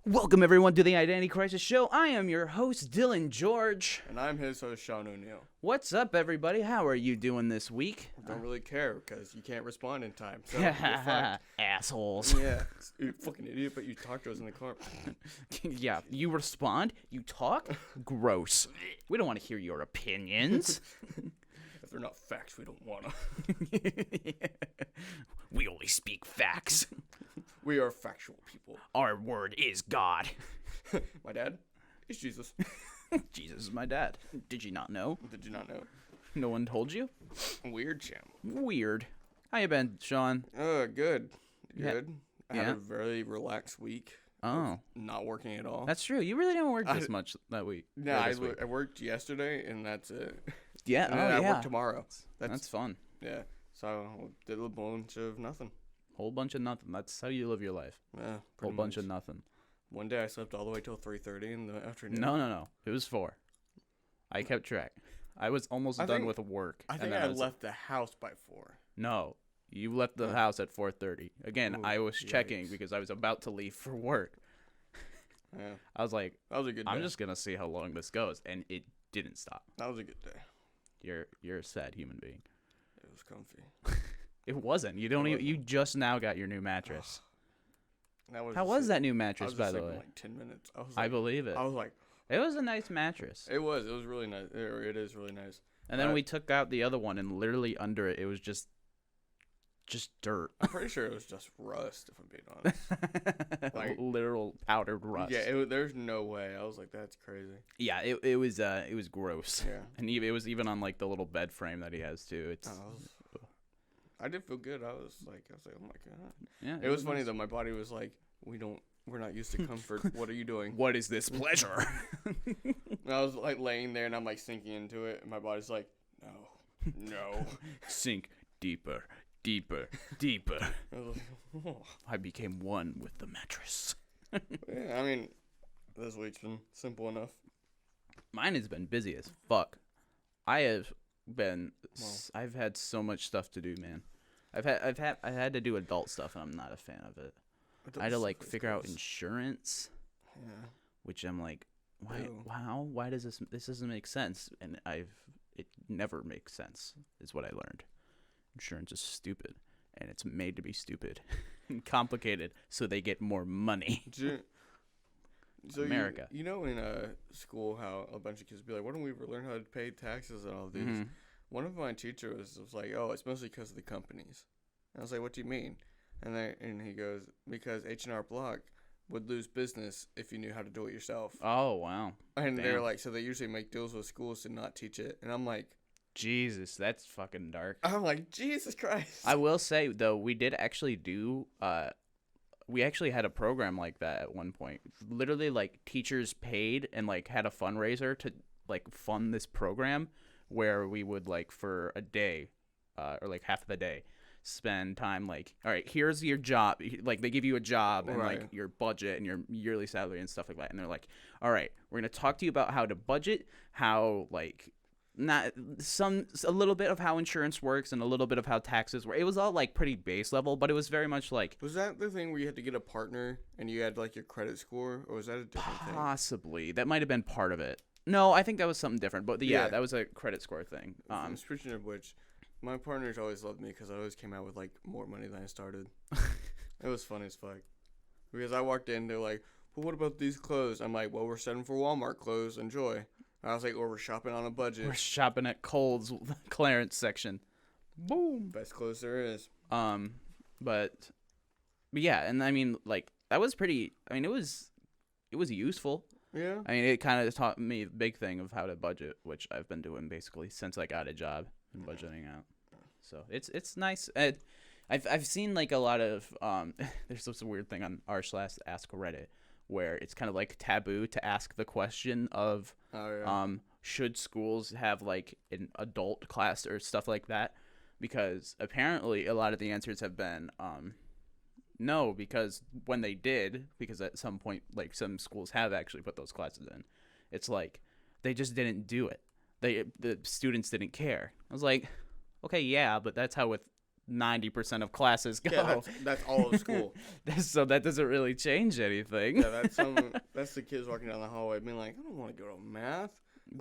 Welcome, everyone, to the Identity Crisis Show. I am your host, Dylan George. And I'm his host, Sean O'Neill. What's up, everybody? How are you doing this week? Don't really care because you can't respond in time. So you're fucked. Assholes. Yeah, you fucking idiot, but you talked to us in the car. Yeah, you respond, you talk, gross. We don't want to hear your opinions. If they're not facts, we don't want to. We only speak facts. We are factual people. Our word is God. My dad is Jesus. Jesus is my dad. Did you not know? Did you not know? No one told you? Weird channel. Weird. How you been, Sean? Good. Yeah. Good. I had a very relaxed week. Oh. Not working at all. That's true. You really didn't work this much that week. No, Yeah, I worked yesterday, and that's it. Yeah. And then I yeah. work tomorrow. That's fun. Yeah. So I did a bunch of nothing. Whole bunch of nothing. That's how you live your life. Yeah. Whole bunch of nothing. One day I slept all the way till 3:30 in the afternoon. No. It was 4. I kept track. I was almost done with work. I think I left the house by 4. No, you left the house at 4:30. Again, Ooh, I was checking yikes. because I was about to leave for work. Yeah. I was like, That was a good day. I'm just gonna see how long this goes, and it didn't stop. That was a good day. You're a sad human being. It was comfy. It wasn't. You don't even. You just now got your new mattress. How was that new mattress, by the way? Like 10 minutes. I believe it. I was like, It was a nice mattress. it was really nice. It is really nice. And then we took out the other one, and literally under it, it was just dirt. I'm pretty sure it was just rust, if I'm being honest. Like, literal powdered rust. Yeah, there's no way. I was like, that's crazy. Yeah, it was gross. Yeah. And it was even on like the little bed frame that he has too. I did feel good. I was like, oh my god. Yeah. It was funny though. My body was like, we're not used to comfort. What are you doing? What is this pleasure? And I was like laying there and I'm like sinking into it, and my body's like, no. Sink deeper, deeper, deeper. I was like, oh. I became one with the mattress. Yeah, I mean, this week's been simple enough. Mine has been busy as fuck. I've had so much stuff to do, man. I had to do adult stuff, and I'm not a fan of it. I had to like figure out insurance. Yeah. Which I'm like, why? Ew. Wow, why does this doesn't make sense? And it never makes sense, is what I learned. Insurance is stupid, and it's made to be stupid and complicated, so they get more money. So America. You know in school how a bunch of kids be like, why don't we ever learn how to pay taxes and all these? Mm-hmm. One of my teachers was like, oh, it's mostly because of the companies. And I was like, what do you mean? And he goes, because H&R Block would lose business if you knew how to do it yourself. Oh, wow. And Damn. they're like, so they usually make deals with schools to not teach it. And I'm like, Jesus, that's fucking dark. Jesus Christ. I will say, though, we did actually do, we actually had a program like that at one point. Literally, like, teachers paid and, like, had a fundraiser to, like, fund this program where we would, like, for a day, or, like, half of the day, spend time, like, all right, here's your job. Like, they give you a job and, Right. like, your budget and your yearly salary and stuff like that. And they're like, all right, we're going to talk to you about how to budget, how, like, a little bit of how insurance works and a little bit of how taxes work. It was all like pretty base level, but it was very much like Was that the thing where you had to get a partner and you had like your credit score, or was that a different thing? possibly that might have been part of it. No, I think that was something different, but yeah, that was a credit score thing. Speaking of which, my partners always loved me because I always came out with like more money than I started. It was fun as fuck. Because I walked in, they're like, well, what about these clothes? I'm like, well, we're setting for Walmart clothes. Enjoy. I was like, we're shopping on a budget. We're shopping at Kohl's clearance section. Boom. Best clothes there is. But yeah, and I mean, like, that was pretty, I mean, it was useful. Yeah. I mean, it kind of taught me the big thing of how to budget, which I've been doing basically since I got a job and budgeting out. So it's nice. I've seen like a lot of there's this weird thing on r/ask Reddit where it's kind of like taboo to ask the question of should schools have like an adult class or stuff like that, because apparently a lot of the answers have been no, because when they did, because at some point like some schools have actually put those classes in, it's like they just didn't do it. The students didn't care. I was like, okay, yeah, but that's how with 90% of classes go. Yeah, that's all of school. So that doesn't really change anything. Yeah, that's the kids walking down the hallway being like, I don't want to go to math.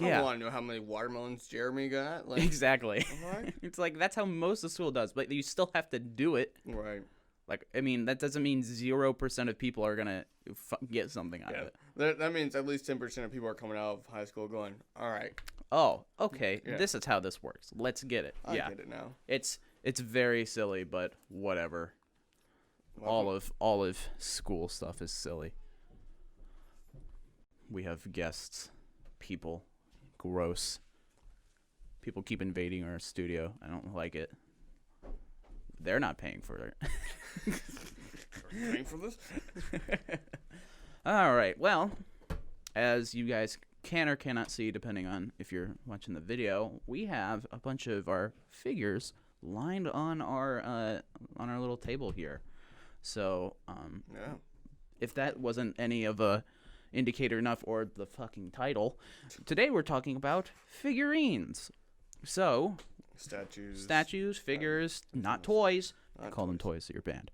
I Yeah. don't want to know how many watermelons Jeremy got. Like, Exactly. what? It's like that's how most of school does, but you still have to do it. Right. Like, I mean, that doesn't mean 0% of people are gonna get something out of it. That means at least 10% of people are coming out of high school going, all right, Oh, okay. Yeah. This is how this works. Let's get it. I Yeah. get it now. It's very silly, but whatever. Well, All of school stuff is silly. We have guests, people, gross. People keep invading our studio. I don't like it. They're not paying for it. Are you paying for this? All right. Well, as you guys can or cannot see, depending on if you're watching the video, we have a bunch of our figures lined on our little table here. So, Yeah. if that wasn't any of a indicator enough, or the fucking title, today we're talking about figurines. So, statues, figures, not toys. I call them toys at your band.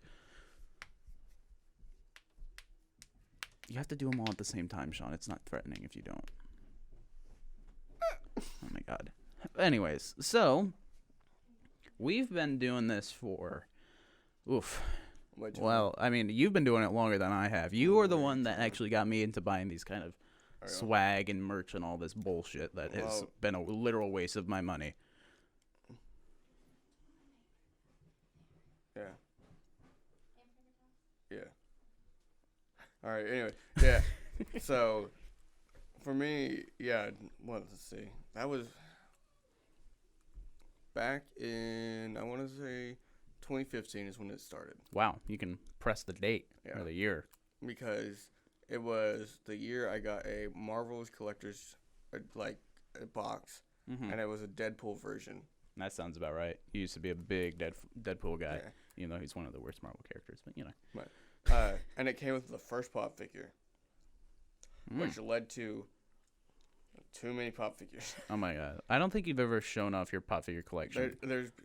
You have to do them all at the same time, Sean. It's not threatening if you don't. Oh my god. Anyways, so we've been doing this for well, I mean, you've been doing it longer than I have. You are the one that actually got me into buying these kind of swag and merch and all this bullshit that has been a literal waste of my money. Yeah. Yeah. All right. Anyway, yeah. So, for me, yeah. Well, let's see. That was back in, I want to say 2015 is when it started. Wow, you can press the date or the year. Because it was the year I got a Marvel's Collector's a box, and it was a Deadpool version. That sounds about right. He used to be a big Deadpool guy, even though he's one of the worst Marvel characters. But you know. Right. And it came with the first pop figure, which led to too many pop figures. Oh my god! I don't think you've ever shown off your pop figure collection.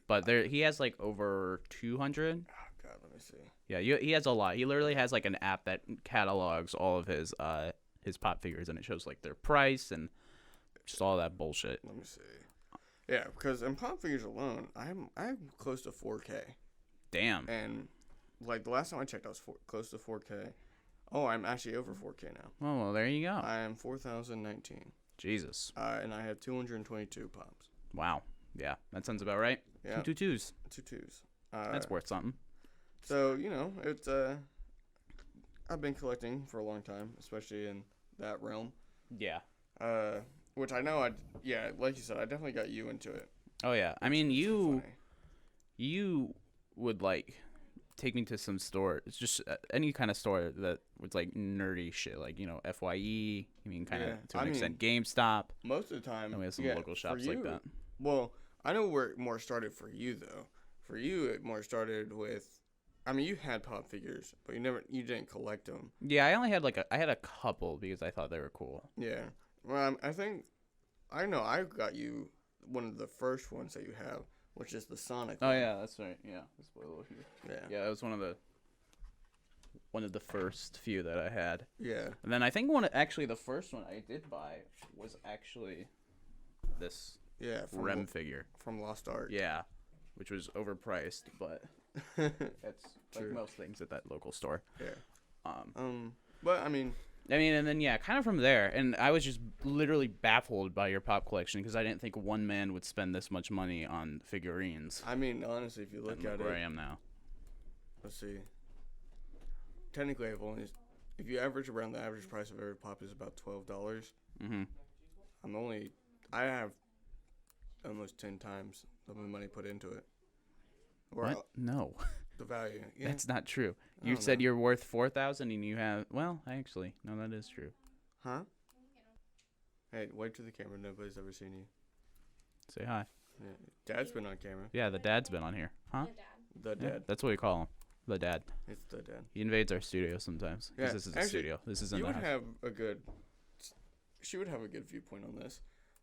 But he has like over 200. Oh god, let me see. Yeah, he has a lot. He literally has like an app that catalogs all of his pop figures, and it shows like their price and just all that bullshit. Let me see. Yeah, because in pop figures alone, I'm close to 4K. Damn. And like the last time I checked, I was close to 4K. Oh, I'm actually over 4K now. Oh well, there you go. I am 4,019. Jesus. And I have 222 pops. Wow. Yeah, that sounds about right. Yeah. 2 twos. 2 twos. That's worth something. So it's I've been collecting for a long time, especially in that realm. Yeah. Which I know like you said, I definitely got you into it. Oh yeah. I mean, you would like take me to some store. It's just any kind of store that was like nerdy shit, like FYE. I mean, kind of to an extent, GameStop. Most of the time, and we have some local shops like that. Well, I know where it more started for you though. For you, it more started with. I mean, you had pop figures, but you didn't collect them. Yeah, I only had I had a couple because I thought they were cool. Yeah. Well, I know I got you one of the first ones that you have, which is the Sonic. Oh yeah, that's right. Yeah, this little here. Yeah. Yeah, it was one of the first few that I had. Yeah. And then I think the first one I did buy was actually this Rem figure from Lost Ark. Yeah, which was overpriced, but that's like most things at that local store. Yeah. But I mean, and then kind of from there, and I was just literally baffled by your pop collection because I didn't think one man would spend this much money on figurines. I mean, honestly, if you look at where I am now. Let's see. Technically, if you average around the average price of every pop is about $12. Mm-hmm. I have almost 10 times the money put into it. What? No. The value. Yeah. That's not true. You said you're worth 4,000 and you have. Well, actually, no, that is true. Huh? Hey, wave to the camera. Nobody's ever seen you. Say hi. Yeah. Dad's been on camera. Yeah, the dad's been on here. Huh? The dad. Yeah, that's what we call him. The dad. It's the dad. He invades our studio sometimes. Yeah. This is a studio. This isn't the house. She would have a good viewpoint on this.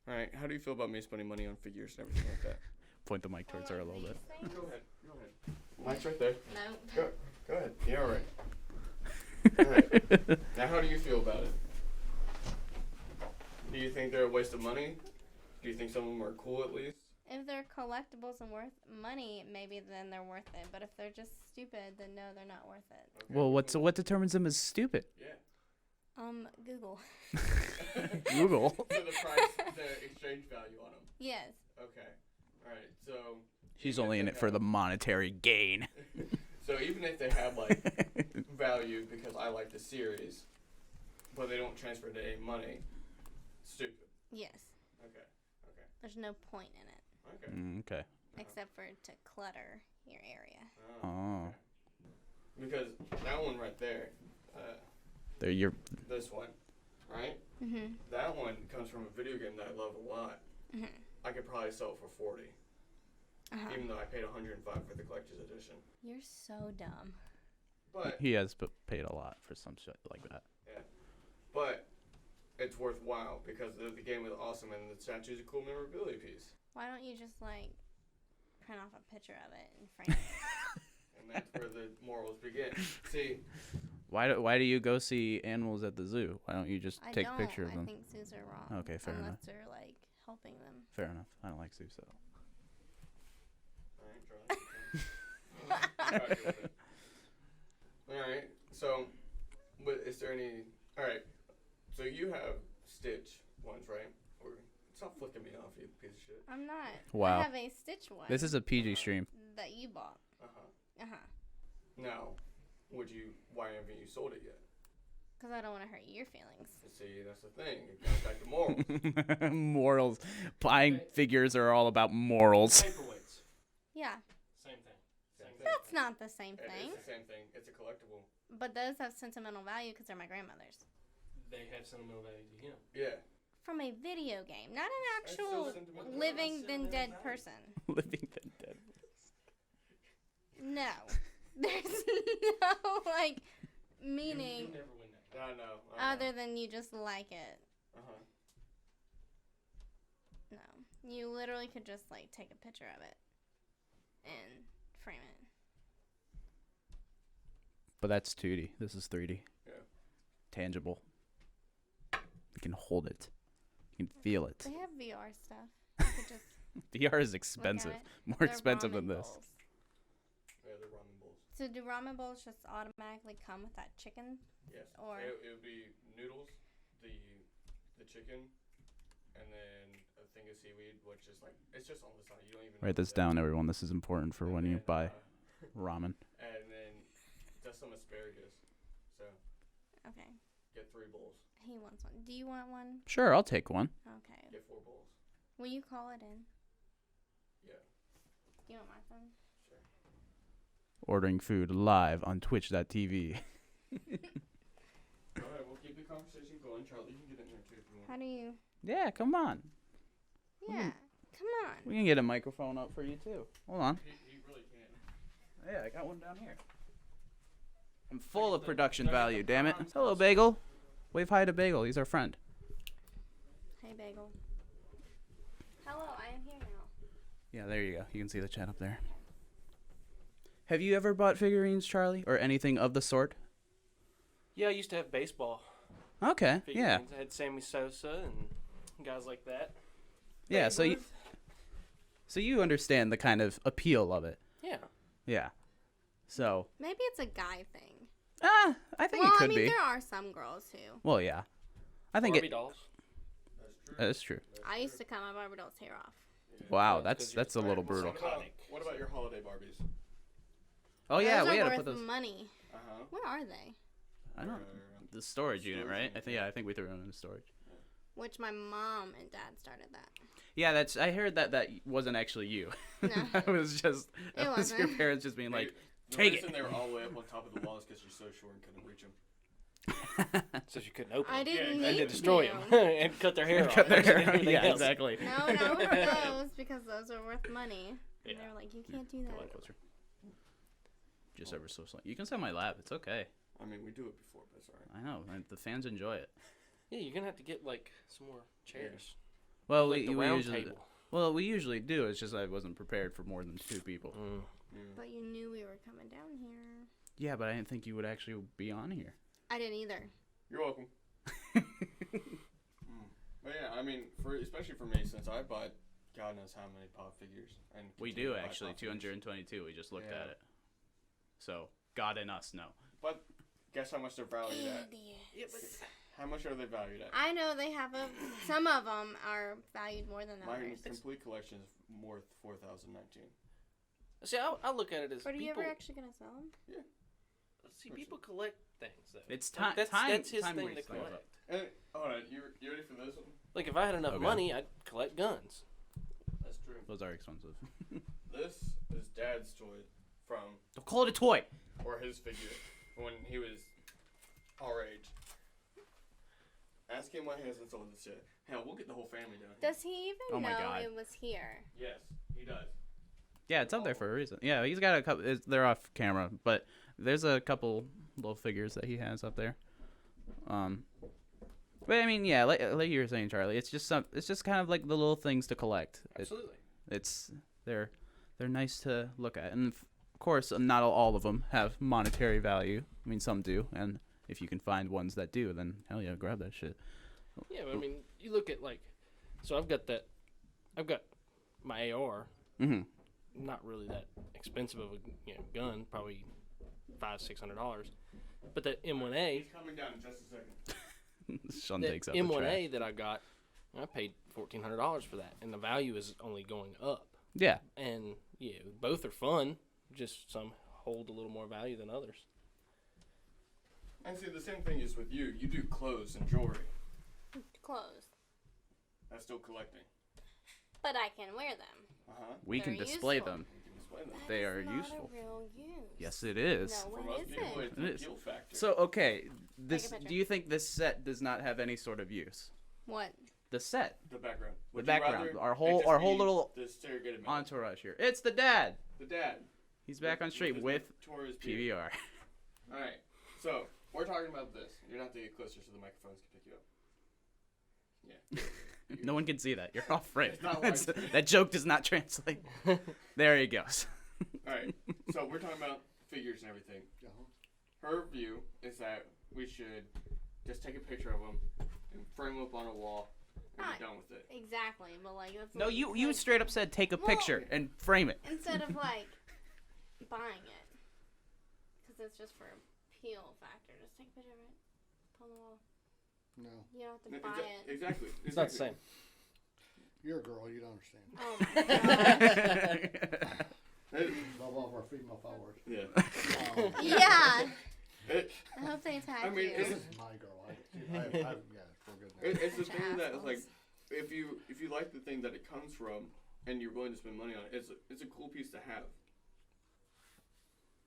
All right. How do you feel about me spending money on figures and everything like that? Point the mic towards her a little bit. Go ahead. Mike's right there. Nope. Go ahead. Yeah, all right. All right. Now, how do you feel about it? Do you think they're a waste of money? Do you think some of them are cool at least? If they're collectibles and worth money, maybe then they're worth it. But if they're just stupid, then no, they're not worth it. Okay. Well, what determines them as stupid? Yeah. Google. Google. So the price, the exchange value on them. Yes. Okay. All right. So. She's only in it for the monetary gain. So even if they have like value because I like the series, but they don't transfer to any money, stupid. Yes. Okay. Okay. There's no point in it. Okay. Okay. Except for to clutter your area. Oh. Because that one right there, There you're. this one, right? Mhm. That one comes from a video game that I love a lot. Mhm. I could probably sell it for 40, even though I paid 105 for the collector's edition. You're so dumb. But He has paid a lot for some shit like that. yeah, but it's worthwhile because the game is awesome and the statue's a cool memorabilia piece. Why don't you just like print off a picture of it and frame it? And that's where the morals begin. See, Why do you go see animals at the zoo? Why don't you just take a picture of I them? think zoos are wrong. Okay, fair unless enough. they're like helping them. Fair enough. I don't like zoos so. Alright, so, but is there any, alright, so you have Stitch ones, right? Or, stop flicking me off, you piece of shit. I'm not. Wow. I have a Stitch one. This is a PG stream. that you bought. Uh-huh. Now, why haven't you sold it yet? Because I don't want to hurt your feelings. See, that's the thing, it comes back to morals. Morals. Buying figures are all about morals. Paperweights. Yeah. Same thing. Same thing. That's not the same It thing. is the same thing, it's a collectible. But those have sentimental value because they're my grandmother's. They have sentimental value to him. Yeah. From a video game, not an That's still actual sentimental. living then dead Sentimental value. person. Living then dead. No. There's no, like, meaning You'll never win that. I know. other than you just like it. Uh-huh. No. You literally could just, like, take a picture of it and frame it. But that's 2D. This is 3D. Yeah. Tangible. You can hold it. You can feel it. They have VR stuff. You could just VR is look at expensive. it. More They're expensive than ramen this. bowls. Yeah, they're ramen bowls. So do ramen bowls just automatically come with that chicken? Yes. Or- it would be noodles, the chicken, and then a thing of seaweed, which is like it's just on the side. You don't even Write know this what that down, everyone. This is important for is. when And you then, buy ramen. And then just some asparagus. So Okay. get 3 bowls. He wants one. Do you want one? Sure, I'll take one. Okay. Get 4 bowls. Will you call it in? Yeah. You want my phone? Sure. Ordering food live on twitch.tv. All right, we'll keep the conversation going. Charlie, you can get in there too if you want. How do you? Yeah, come on. Yeah. Come on. We can get a microphone up for you too. Hold on. He really can. Yeah, I got one down here. I'm full of production value, damn it. Hello, Bagel. Wave hi to Bagel. He's our friend. Hey, Bagel. Hello, I am here now. Yeah, there you go. You can see the chat up there. Have you ever bought figurines, Charlie? Or anything of the sort? Yeah, I used to have baseball Okay, yeah. figurines. I had Sammy Sosa and guys like that. Yeah, Babe Ruth. so you understand the kind of appeal of it. Yeah. Yeah. So, Maybe it's a guy thing. I think Well, it could I mean, be. there are some girls who. Well, yeah. I think Barbie it. dolls. That's true. That's true. I used to cut my Barbie doll's hair off. Wow, Yeah, that's 'cause you're a little iconic. brutal. What about your holiday Barbies? Oh yeah, those we are had to worth put those. money. Uh-huh. Where are they? I don't know. The storage unit, right? I think we threw them in the storage. Which my mom and dad started that. Yeah, that's. I heard that wasn't actually you. No. That was just. That was your wasn't. parents just being like, The take reason it. they were all the way up on top of the walls because you're so short and couldn't reach them. So you couldn't open I them. didn't And need to destroy to. them and cut their hair off. Cut their and hair. everything Yeah, else. exactly. No, not for those because those are worth money. And Yeah. they were like, you can't do Go a that. little closer. Just ever so slightly. You can sit on my lap. It's okay. I mean, we do it before, but it's alright. I know. And the fans enjoy it. Yeah, you're gonna have to get like some more chairs. Well, Like the we round usually. table. Well, we usually do. It's just I wasn't prepared for more than 2 people. But you knew we were coming down here. Yeah, but I didn't think you would actually be on here. I didn't either. You're welcome. But yeah, I mean, especially for me, since I bought God knows how many pop figures. And We continue do to buy actually, pop figures. 222. We just looked Yeah. at it. So God and us know. But guess how much they're valued at? Idiots. How much are they valued at? I know they have some of them are valued more than My others. complete collection is worth $4,019. See, I look at it as But are you people. ever actually gonna sell them? See, people collect things though. It's Like, time. That's his time thing to wasting. collect. And, all right, you ready for this one? Like if I had enough Okay. money, I'd collect guns. That's true. Those are expensive. This is Dad's toy from, Don't call it a toy. or his figure, when he was our age. Ask him why he hasn't sold this yet. Hell, we'll get the whole family down here. Does he even Oh my know God. it was here? Yes, he does. Yeah, it's up there for a reason. Yeah, he's got a couple. They're off camera, but there's a couple little figures that he has up there. But I mean, yeah, like you were saying, Charlie, it's just it's just kind of like the little things to collect. Absolutely. They're nice to look at, and of course, not all of them have monetary value. I mean, some do, and if you can find ones that do, then hell yeah, grab that shit. Yeah, but I mean, you look at like, so I've got my AR. Mm-hmm. Not really that expensive of a gun, probably $500-600. But that M1A, He's coming down in just a second. Sean that takes out the trash. M1A that I got, I paid $1,400 for that, and the value is only going up. Yeah, And yeah, both are fun. Just some hold a little more value than others. And see, the same thing is with you. You do clothes and jewelry. Clothes. That's still collecting. But I can wear them. Uh-huh. we can They're display useful. them. You can display them. They That are is not useful. A real use. Yes, it is. No, For it most people, isn't. it's It a is. guilt factor. So okay, this. picture. Do you think this set does not have any sort of use? What? The set, The background. the Would you background, rather our it whole just our be whole little the surrogate man? entourage here. It's the dad. The dad. He's back on stream his with notorious beard. PVR. All right. So we're talking about this. You're not to get closer so the microphones can pick you up. Yeah. No one can see that. You're off frame. It's not It's- widescreen. that joke does not translate. There he goes. All right. So we're talking about figures and everything. Her view is that we should just take a picture of them and frame them up on a wall and Right. be done with it. Exactly. But like that's No, what you said. straight up said take a Well- picture and frame it. Instead of like buying it, because it's just for appeal factor. Just take a picture of it, put on the wall. No, You don't have to buy it. Exactly. It's not the same. you're a girl. You don't understand. Oh my god. Love all of our female followers. Yeah. Yeah. It, I hope they tag I mean, you. This is my girl. Yeah, we're good now. it's the Bunch of thing that is like, assholes. if you like the thing that it comes from and you're willing to spend money on it, it's a cool piece to have.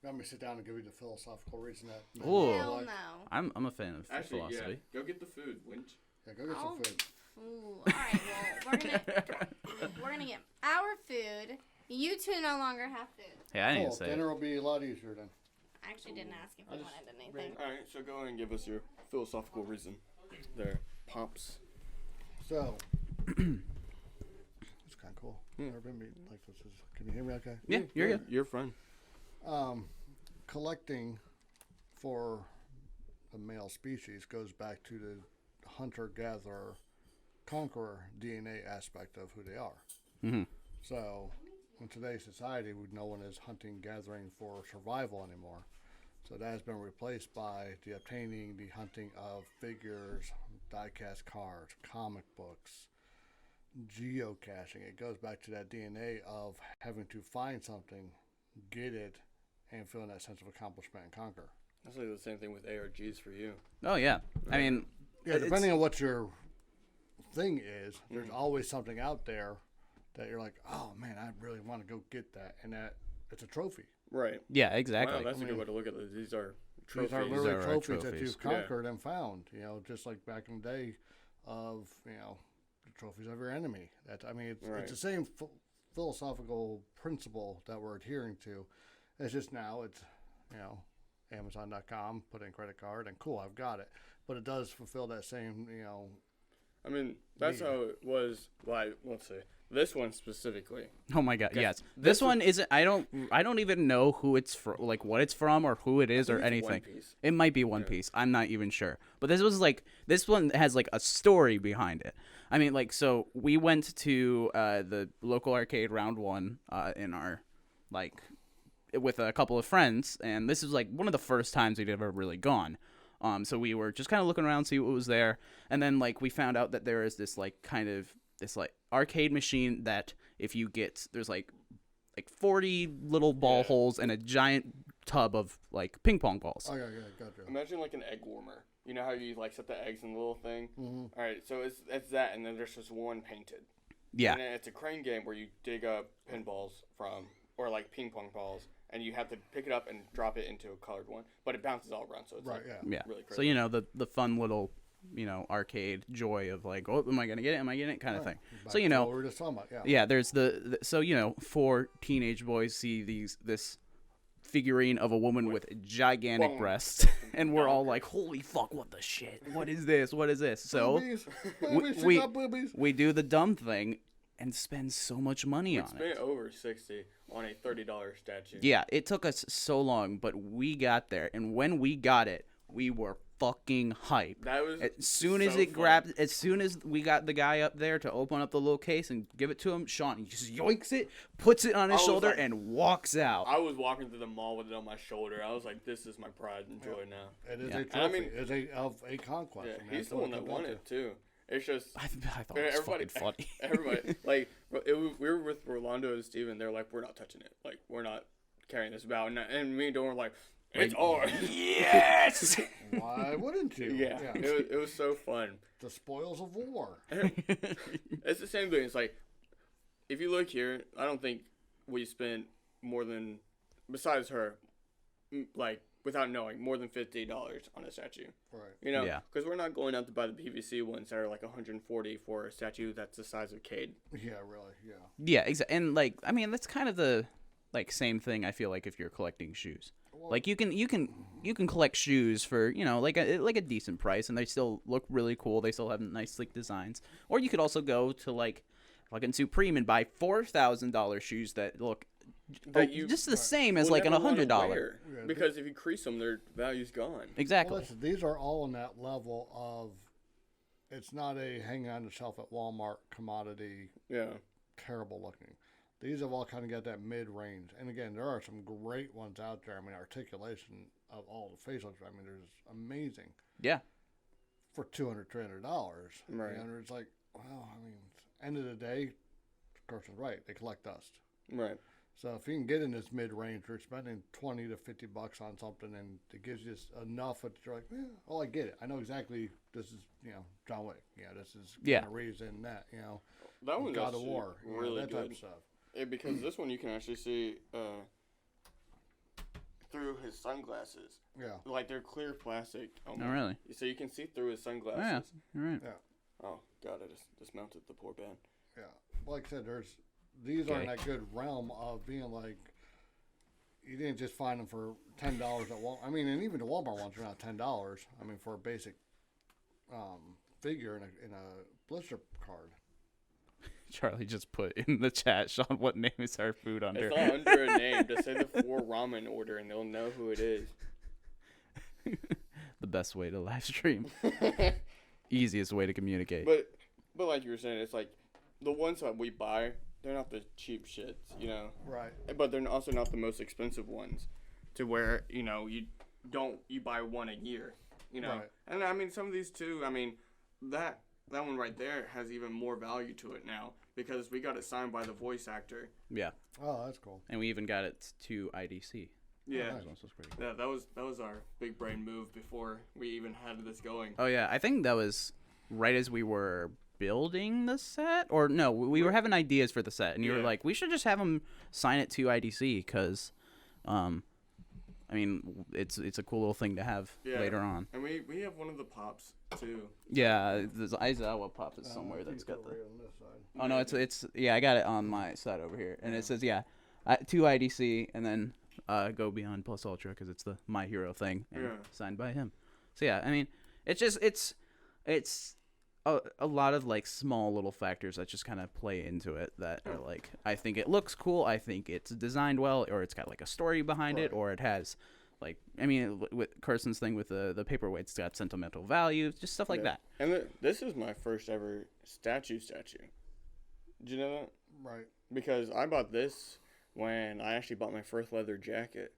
Let me sit down and give you the philosophical reason that. Ooh. Hell Like, no. I'm a fan of Actually, philosophy. yeah. Go get the food, winch. Yeah, go get Oh. some food. Ooh. All right. Well, we're gonna get our food. You two no longer have food. Hey, I didn't Cool. say it. Dinner will be a lot easier then. I actually didn't ask if I you just wanted anything. All right, so go ahead and give us your philosophical reason. There, pops. So, it's kind of cool. Yeah. Never been meeting like this. Can you hear me okay? Yeah, you're good. You're fine. Collecting for the male species goes back to the hunter-gatherer, conqueror DNA aspect of who they are. Mm-hmm. So, in today's society, no one is hunting, gathering for survival anymore. So that has been replaced by the obtaining, the hunting of figures, die-cast cards, comic books, geocaching. It goes back to that DNA of having to find something, get it, and feeling that sense of accomplishment and conquer. That's like the same thing with ARGs for you. Oh yeah. I mean, Yeah, depending on what your thing is, there's always something out there that you're like, oh man, I really want to go get that, and that it's a trophy. Right. yeah, exactly. Wow, that's I a good mean, way to look at it. These are These trophies. are literally are trophies that trophies. you've Yeah. conquered and found. You know, just like back in the day of the trophies of your enemy. That I mean, Right. it's the same philosophical principle that we're adhering to. It's just now it's Amazon.com, put in credit card, and cool, I've got it. But it does fulfill that same I mean, that's how it was. Like, let's see, this one specifically. Oh my god, Okay. yes. This This one isn't. I don't even know who it's from, like what it's from or who it is I or think it's anything. One Piece. It might be One Piece. I'm not even sure. But this one has like a story behind it. I mean, like, so we went to the local arcade round one in our like with a couple of friends, and this is like one of the first times we'd ever really gone. So we were just kind of looking around, see what was there, and then like we found out that there is this like kind of this like arcade machine that if you get there's like 40 little ball holes and a giant tub of like ping pong balls. Oh, yeah, gotcha. Imagine like an egg warmer. You know how you like set the eggs in the little thing? Mm-hmm. All right, so it's that, and then there's just one painted. Yeah. And then it's a crane game where you dig up pinballs from, or like ping pong balls, and you have to pick it up and drop it into a colored one, but it bounces all around, so it's Right, like, yeah. Yeah. really So crazy. the fun little arcade joy of like, oh, am I gonna get it? Am I getting it? Kind of thing. Back So to what we were just talking about, yeah. Yeah, there's so 4 teenage boys see this figurine of a woman with gigantic Boom. breasts, and we're all like, holy fuck, what the shit? What is this? What is this? So Boobies. Boobies, we- she got boobies. we do the dumb thing and spend so much money on Spent it. over $60 on a $30 statue. Yeah, it took us so long, but we got there, and when we got it, we were fucking hyped. That was As soon as so it fun. grabbed, as soon as we got the guy up there to open up the little case and give it to him, Sean just yoinks it, puts it on his I was shoulder, like- and walks out. I was walking through the mall with it on my shoulder. I was like, "This is my pride and joy now." It is Yeah. a And trophy. I mean- It's of a conquest. Yeah, and that's he's the what one it that comes won down it too. It's just I thought it was everybody, fucking funny. everybody, like we were with Rolando and Steven. They're like, "We're not touching it. Like, we're not carrying this about." And me and Dawn were like, "It's ours." Yes. to. Why wouldn't you? Yeah, it was so fun. The spoils of war. It's the same thing. It's like, if you look here, I don't think we spent more than, besides her, like without knowing, more than $50 on a statue. Right. You know, Yeah. because we're not going out to buy the PVC ones that are like 140 for a statue that's the size of Cade. Yeah, really. Yeah. Yeah, exactly. And like, I mean, that's kind of the like same thing. I feel like if you're collecting shoes, Well, like you can collect shoes for like a decent price, and they still look really cool. They still have nice sleek designs. Or you could also go to like fucking Supreme and buy $4,000 shoes that look That you just the same as will like an never wanna $100. wear, Yeah, because if you crease them, their value's gone. Exactly. well, listen, these are all on that level of. It's not a hang on the shelf at Walmart commodity, Yeah. terrible looking. These have all kind of got that mid range. And again, there are some great ones out there. I mean, articulation of all the facials. I mean, there's amazing Yeah. for $200, $300. Right. And it's like, well, I mean, end of the day, Carson's right. They collect dust. Right. So if you can get in this mid range, you're spending $20 to $50 on something, and it gives you enough that you're like, yeah, oh, I get it. I know exactly this is, John Wick. This is Yeah. Keanu Reeves in that, That one's God of actually War, really that type good. of stuff. Yeah, because this one you can actually see through his sunglasses. Yeah, Like they're clear plastic. Oh, really? So you can see through his sunglasses. Oh, yeah. You're right. Oh God, I just dismounted the poor man. yeah. Like I said, these are in Okay. that good realm of being like, you didn't just find them for $10 at Walmart. I mean, and even the Walmart ones are not $10. I mean, for a basic figure in a blister card. Charlie just put in the chat, Sean, what name is our food under? It's not under a name. Just say the 4 ramen order, and they'll know who it is. The best way to live stream. Easiest way to communicate. But like you were saying, it's like the ones that we buy, they're not the cheap shits, Right. But they're also not the most expensive ones, to where you buy one a year, Right. And I mean some of these too. I mean that one right there has even more value to it now because we got it signed by the voice actor. Yeah. Oh, that's cool. And we even got it to IDC. Yeah. nice. So this was pretty cool. Yeah, that was our big brain move before we even had this going. Oh, yeah. I think that was right as we were building the set. Or, no, we were having ideas for the set. And you were Yeah. like, we should just have them sign it to IDC because, I mean, it's a cool little thing to have Yeah. later on. And we have one of the pops too. Yeah, the Aizawa pop is somewhere that's got the... on this side. Oh, no, it's yeah, I got it on my side over here. And it says, yeah, to IDC and then Go Beyond Plus Ultra because it's the My Hero thing and Yeah. signed by him. So, yeah, I mean, it's just, it's a lot of like small little factors that just kind of play into it that are like, I think it looks cool, I think it's designed well, or it's got like a story behind it, or it has like, I mean, with Carson's thing with the paperweights, it's got sentimental value, just stuff like that. And this is my first ever statue. Did you know that? Right. Because I bought this when I actually bought my first leather jacket.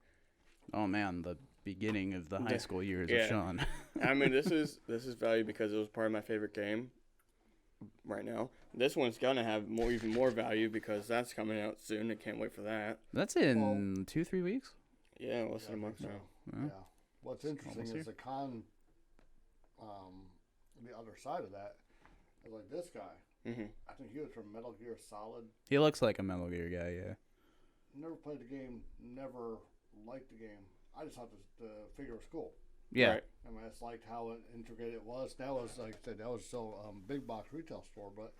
Oh man, the beginning of the high school years Yeah. of Sean. I mean, this is value because it was part of my favorite game. Right now, this one's gonna have even more value because that's coming out soon. I can't wait for that. That's in 2-3 weeks. Yeah, less than a month so. now. Yeah. Yeah. What's interesting Almost is the the other side of that is like this guy. Mm-hmm. I think he was from Metal Gear Solid. He looks like a Metal Gear guy, yeah. Never played the game. Never liked the game. I just thought the figure was cool. Yeah. Right. I mean, I just liked how integrated it was. That was, like I said, that was still big box retail store, but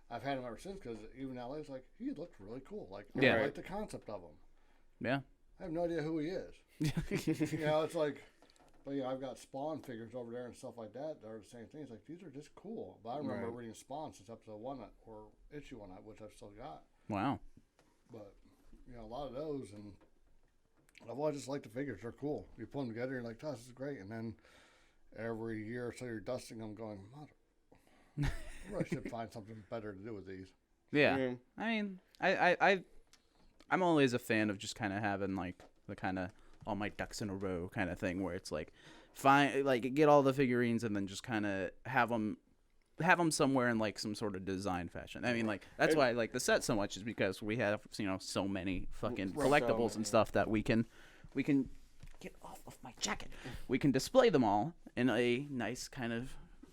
I've had him ever since because even now it's like he looked really cool. Like Yeah. I like the concept of him. Yeah. I have no idea who he is. You know, it's like, but yeah, I've got Spawn figures over there and stuff like that. They're the same things. Like these are just cool. But I remember Right. reading Spawn since episode 1 or issue 1, which I've still got. Wow. But you know, a lot of those, and I've always just liked the figures. They're cool. You put them together, and you're like, oh, this is great. And then every year or so, you're dusting them, going, mother, I should find something better to do with these. Yeah. Mhm. I mean, I'm always a fan of just kind of having like the kind of all my ducks in a row kind of thing where it's like get all the figurines and then just kind of have them somewhere in like some sort of design fashion. I mean, like that's why I like the set so much is because we have, you know, so many fucking collectibles and stuff that we can get off of my jacket. We can display them all in a nice kind of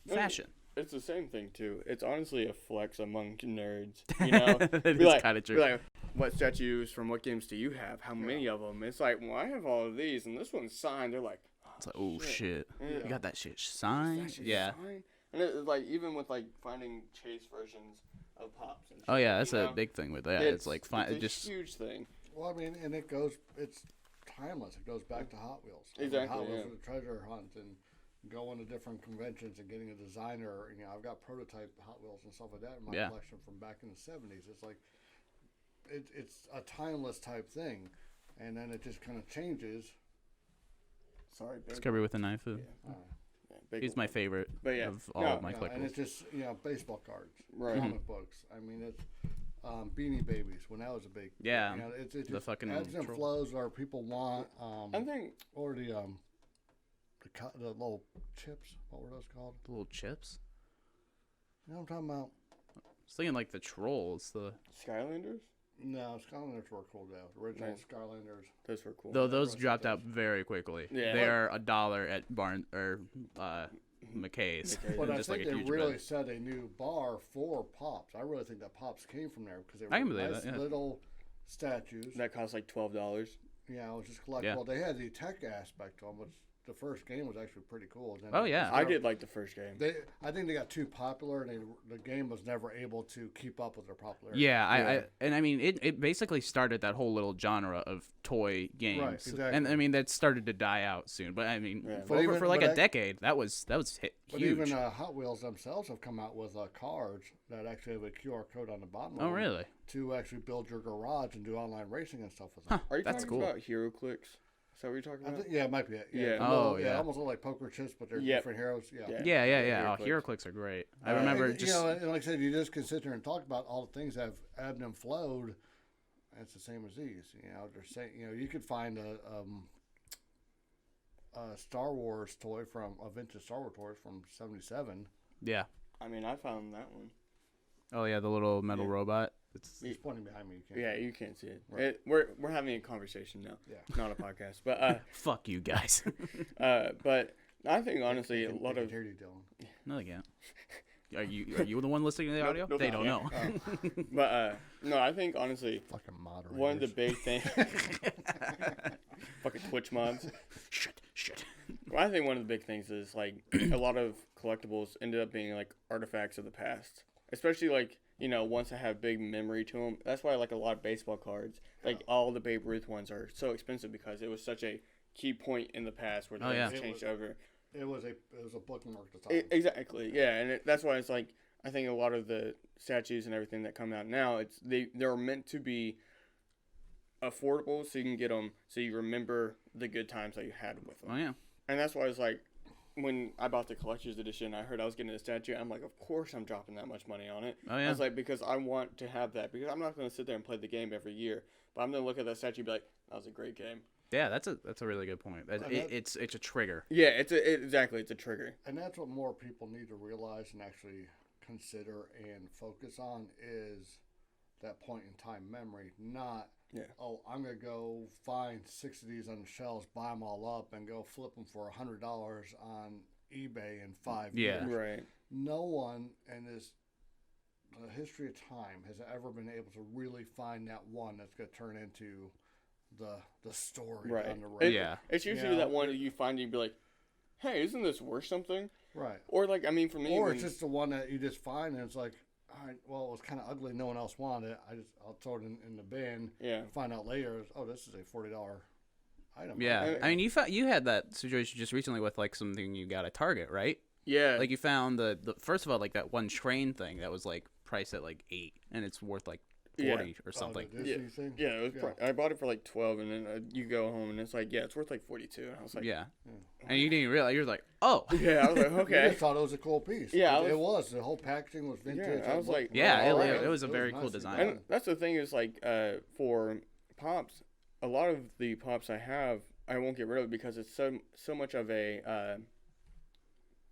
fashion. It's the same thing too. It's honestly a flex among nerds. You know, That Be is like- kind of true. be like, what statues from what games do you have? How many of them? It's like, well, I have all of these, and this one's signed. They're like, It's like, oh shit, Yeah. you got that shit signed? That shit's Yeah. signed? And it's like even with like finding chase versions of Pops. And shit, Oh yeah, that's you a know? big thing with that. It's like it's a just huge thing. Well, I mean, and it's timeless. It goes back to Hot Wheels. I mean, Exactly, Hot Wheels yeah. are the treasure hunt and going to different conventions and getting a designer. You know, I've got prototype Hot Wheels and stuff like that in my Yeah. collection from back in the 70s. It's like, it's a timeless type thing. And then it just kind of changes. Sorry, big. Discovery with a Knife. Yeah, big He's my favorite But yeah, of all no, of my You know, and collectibles. it's just, you know, baseball cards, Right. comic books. I mean, it's Beanie Babies when that was a big. Yeah, You know, it's the just fucking ebbs and troll. flows where people want. I think Or the little chips. What were those called? The little chips. You know what I'm talking about? I was thinking like the trolls. Skylanders. No, Skylanders were cool though. The original Nice. Skylanders. Those were cool. Though those Rusty dropped Toys. out very quickly. Yeah. They are $1 at Barn or McKay's. McKay's. But I Just think like a they huge really bed. set a new bar for Pops. I really think that Pops came from there because they were I can believe nice that, yeah. little statues. That cost like $12. Yeah, it was just collectible. They had the tech aspect to them, which the first game was actually pretty cool. And then Oh, yeah. I did like the first game. I think they got too popular, and the game was never able to keep up with their popularity. Yeah, I mean it basically started that whole little genre of toy games. Right, exactly. And I mean that started to die out soon. But I mean Yeah. for like a decade, that was huge. But even Hot Wheels themselves have come out with cards that actually have a QR code on the bottom. Oh of them really? To actually build your garage and do online racing and stuff with them. Are you That's talking cool. about HeroClix? Is that what you're talking I about? think, yeah, it might be it. Yeah. Oh, Little- yeah. almost look like poker chips, but they're Yep. different heroes. Yeah. Yeah. Yeah. Oh, HeroClix. HeroClix are great. I remember and, just you know, and like I said, you just can sit there and talk about all the things that have ebbed and flowed. And it's the same as these. You know, they're saying, you know, you could find a Star Wars toy a vintage Star Wars toy from '77. yeah. I mean, I found that one. Oh yeah, the little metal Yeah. robot. It's He's pointing behind me. You can't. Yeah, you can't see it. Right. We're having a conversation now. Yeah. Not a podcast. But fuck you guys. but I think honestly a They lot can of hear you, Dylan. No, they can't. Are you the one listening to the Nope, audio? nope, They don't yeah. know. but no, I think honestly Fucking moderators. one of the big things fucking Twitch mods. Shit. Well, I think one of the big things is like a lot of collectibles ended up being like artifacts of the past, especially like you know ones that have big memory to them. That's why I like a lot of baseball cards. Like all the Babe Ruth ones are so expensive because it was such a key point in the past where Oh, they yeah. changed over. It was a bookmark at the time. Exactly, yeah, and that's why it's like I think a lot of the statues and everything that come out now, they're meant to be affordable, so you can get them, so you remember the good times that you had with them. Oh yeah. And that's why it's like when I bought the collector's edition, I heard I was getting a statue. I'm like, of course I'm dropping that much money on it. Oh yeah. I was like, because I want to have that, because I'm not going to sit there and play the game every year, but I'm going to look at that statue and be like, that was a great game. Yeah, that's a really good point. It's a trigger. Yeah, exactly, it's a trigger. And that's what more people need to realize and actually consider and focus on is that point in time memory, not, oh, I'm going to go find 6 of these on the shelves, buy them all up, and go flip them for $100 on eBay in 5 years. Right. No one in the history of time has ever been able to really find that one that's going to turn into the story on the road. It's usually that one that you find and you be like, hey, isn't this worth something? Right. Or like, I mean, for me, or it's just the one that you just find and it's like, all right, well, it was kind of ugly. No one else wanted it. I'll throw it in the bin. Yeah. Find out later. Oh, this is a $40 item. Yeah. I mean, you had that situation just recently with like something you got at Target, right? Yeah. Like you found the first of all, like that one train thing that was like priced at like $8 and it's worth like 40 or something. The Disney thing? Yeah, it was I bought it for like 12, and then you go home and it's like, it's worth like 42, and I was like, and you didn't realize, you were like, oh, yeah, I was like, okay. I just thought it was a cool piece. Yeah, it was. The whole packaging was vintage. Yeah, I was like, it was a very cool design. And that's the thing is like, for Pops, a lot of the Pops I have, I won't get rid of because it's so much of a